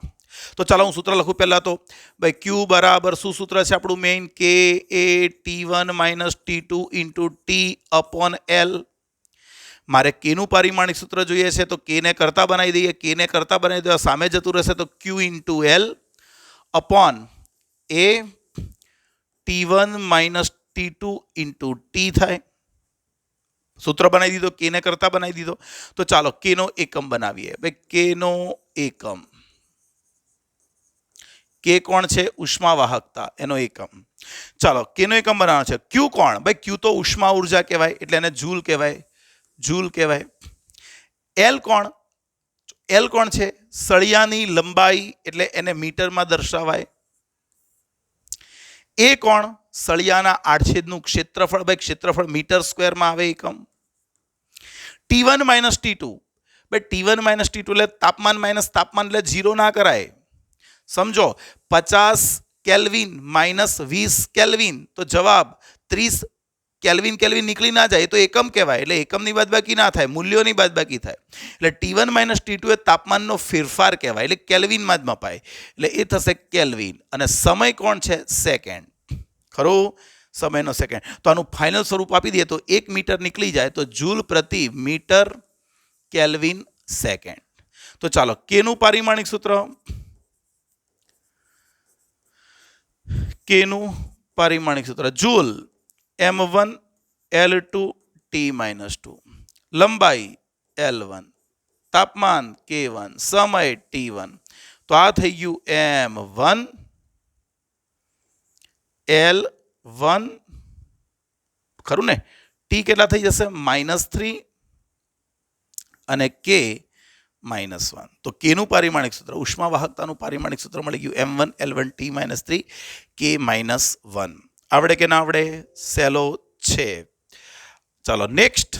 તો ચાલો હું સૂત્ર લખું પહેલા તો. ભાઈ Q બરાબર શું સૂત્ર છે આપણું મેઇન? કે એ T1 - T2 into T upon L. મારે કેનું પારિમાણિક સૂત્ર જોઈએ છે તો કેને કરતા બનાવી દઈએ. કેને કરતા બનાવી દઈએ સામે જતું રહેશે તો Q ઇન્ટુ L અપોન એ T1 - T2 ઇન્ટુ T થાય. સૂત્ર બનાવી દીધો, કેને કરતા બનાવી દીધો. તો ચાલો કેનો એકમ બનાવીએ. ભાઈ કેનો એકમ, કે કોણ છે? ઉષ્મા વાહકતા, એનો એકમ. ચાલો કેનો એકમ બનાવવાનો છે. Q કોણ? ભાઈ Q તો ઉષ્મા ઉર્જા કહેવાય એટલે એને જૂલ કહેવાય, જૂલ કહેવાય. L કોણ? L કોણ છે? સળિયાની લંબાઈ એટલે એને મીટરમાં દર્શાવાય. એ કોણ? સળિયાના આડછેદનું ક્ષેત્રફળ. ભાઈ ક્ષેત્રફળ મીટર સ્ક્વેરમાં આવે એકમ. T1 - T2, ભાઈ T1 - T2 એટલે તાપમાન માઇનસ તાપમાન એટલે 0 ના કરાય. સમજો 50 કેલ્વિન માઇનસ 20 કેલ્વિન તો જવાબ 30 કેલ્વિન. કેલ્વિન નીકળી ના જાય તો એકમ કહેવાય, એટલે એકમની બાદબાકી ના થાય, મૂલ્યોની બાદબાકી થાય. એટલે T1 - T2 એ તાપમાનનો ફેરફાર કહેવાય, એટલે કેલ્વિનમાં જ મપાય, એટલે એ થશે કેલ્વિન. અને સમય કોણ છે? સેકન્ડ. ખરું? સમયનો સેકન્ડ. તો આનું ફાઇનલ સ્વરૂપ આપી દઈએ તો 1 મીટર નીકળી જાય તો જૂલ પ્રતિ મીટર કેલ્વિન સેકન્ડ. તો ચાલો કેનું પારિમાણિક સૂત્ર. કેનું પારિમાણિક સૂત્ર જૂલ m1 L2 T-2, લંબાઈ L1, તાપમાન K1, સમય T1. તો આ થઈ ગયું m1 L1, ખરું ને? T કેટલા થઈ જશે? -3 અને K -1. તો કેનું પારિમાણિક સૂત્ર, ઉષ્મા વાહકતાનું પારિમાણિક સૂત્ર મળી ગયું m1 L1 T-3 K -1. આવડે કે ના આવડે? સહેલો છે. ચાલો નેક્સ્ટ.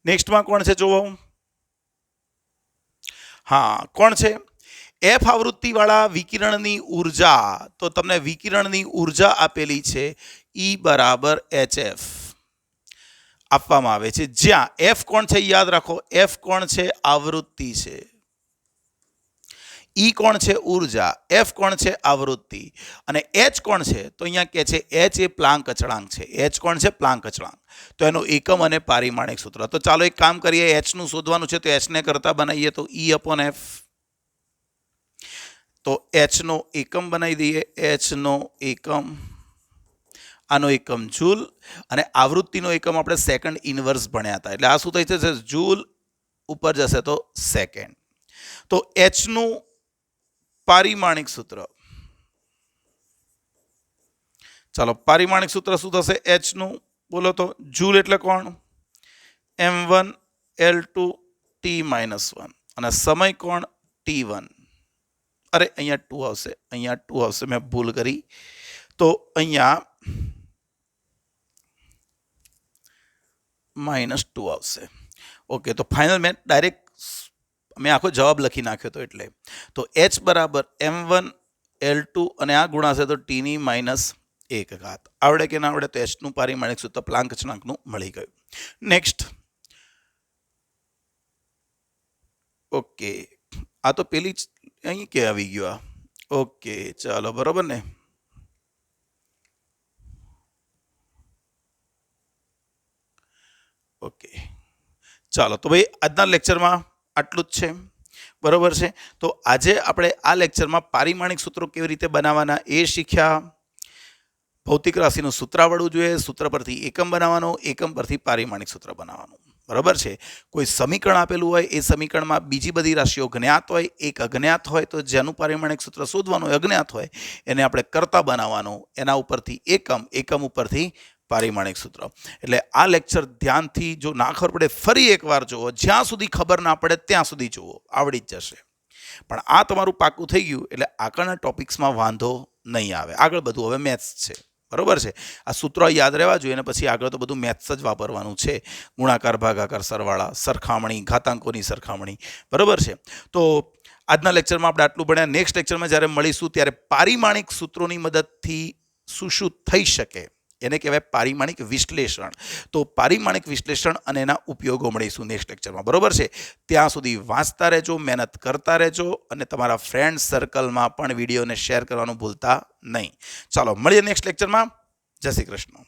નેક્સ્ટમાં કોણ છે જોવો. હા કોણ છે? F આવૃત્તિવાળા વિકિરણની ઉર્જા. તો તમને વિકિરણની ઉર્જા આપેલી છે E બરાબર HF આપવામાં આવે છે, જ્યાં F કોણ છે? યાદ રાખો, F કોણ છે? આવૃત્તિ છે. E કોણ છે? ઉર્જા. F કોણ છે? આવૃત્તિ. અને H કોણ છે? તો અહીંયા કહે છે H એ પ્લાન્ક અચળાંક છે. H કોણ છે? પ્લાન્ક અચળાંક. તો એનો એકમ અને પારિમાણિક સૂત્ર. તો ચાલો એક કામ કરીએ, H નું શોધવાનું છે તો H ને કરતા બનાવીએ તો E અપોન F. તો H નો એકમ બનાવી દઈએ. H નો એકમ, આનો એકમ જૂલ, અને આવૃત્તિનો એકમ આપણે સેકન્ડ ઇનવર્સ ભણ્યા હતા, એટલે આ શું થઈ જશે? જૂલ ઉપર જશે તો સેકન્ડ. તો H નું પારિમાણિક સૂત્ર. ચાલો પારિમાણિક સૂત્ર શું થશે? H નું બોલો તો. જૂલ એટલે કોણ? m1 L2 T-1, અને સમય કોણ? T1. અરે અહીંયા 2 આવશે, અહીંયા 2 આવશે, મેં ભૂલ કરી. તો અહીંયા -2 આવશે. ઓકે, તો ફાઇનલ મેં ડાયરેક્ટ મેં આખો જવાબ લખી નાખ્યો હતો એટલે. તો H બરાબર m1 L2 અને આ ગુણાશે તો T-1 ઘાત. આવડે કે ના આવડે? તો H નું પારિમાણિક સૂત્ર પ્લાન્ક અચળાંકનું મળી ગયું. નેક્સ્ટ. ઓકે, આ તો પેલી અહીં કે આવી ગયો આ. ઓકે ચાલો બરોબર ને. ઓકે, ચાલો તો ભાઈ આજના લેક્ચરમાં આટલું જ છે, બરોબર છે. તો આજે આપણે આ લેક્ચરમાં પારિમાણિક સૂત્રો કેવી રીતે બનાવવાના એ શીખ્યા. ભૌતિક રાશિનું સૂત્ર આવડવું જોઈએ, સૂત્ર પરથી એકમ બનાવવાનો, એકમ પરથી પારિમાણિક સૂત્ર બનાવવાનું, બરાબર છે. કોઈ સમીકરણ આપેલું હોય, એ સમીકરણમાં બીજી બધી રાશિઓ જ્ઞાત હોય, એક અજ્ઞાત હોય, તો જેનું પારિમાણિક સૂત્ર શોધવાનું હોય અજ્ઞાત હોય એને આપણે કરતા બનાવવાનું, એના ઉપરથી એકમ, એકમ ઉપરથી પારિમાણિક સૂત્ર. એટલે આ લેક્ચર ધ્યાનથી જો ના ખબર પડે ફરી એકવાર જુઓ, જ્યાં સુધી ખબર ના પડે ત્યાં સુધી જુઓ, આવડી જ જશે. પણ આ તમારું પાકું થઈ ગયું એટલે આગળના ટોપિક્સમાં વાંધો નહીં આવે. આગળ બધું હવે મેથ્સ છે, બરોબર છે. આ સૂત્રો યાદ રહેવા જોઈએ અને પછી આગળ તો બધું મેથ્સ જ વાપરવાનું છે. ગુણાકાર, ભાગાકાર, સરવાળા, સરખામણી, ઘાતાંકોની સરખામણી, બરોબર છે. તો આજના લેક્ચરમાં આપણે આટલું ભણ્યા. નેક્સ્ટ લેક્ચરમાં જ્યારે મળીશું ત્યારે પારિમાણિક સૂત્રોની મદદથી શું શું થઈ શકે એને કહેવાય પારિમાણિક વિશ્લેષણ. તો પારિમાણિક વિશ્લેષણ અને એના ઉપયોગો મળીશું નેક્સ્ટ લેક્ચરમાં, બરોબર છે. ત્યાં સુધી વાંચતા રહેજો, મહેનત કરતા રહેજો અને તમારા ફ્રેન્ડ સર્કલમાં પણ વિડીયોને શેર કરવાનું ભૂલતા નહીં. ચાલો મળીએ નેક્સ્ટ લેક્ચરમાં. જય શ્રી કૃષ્ણ.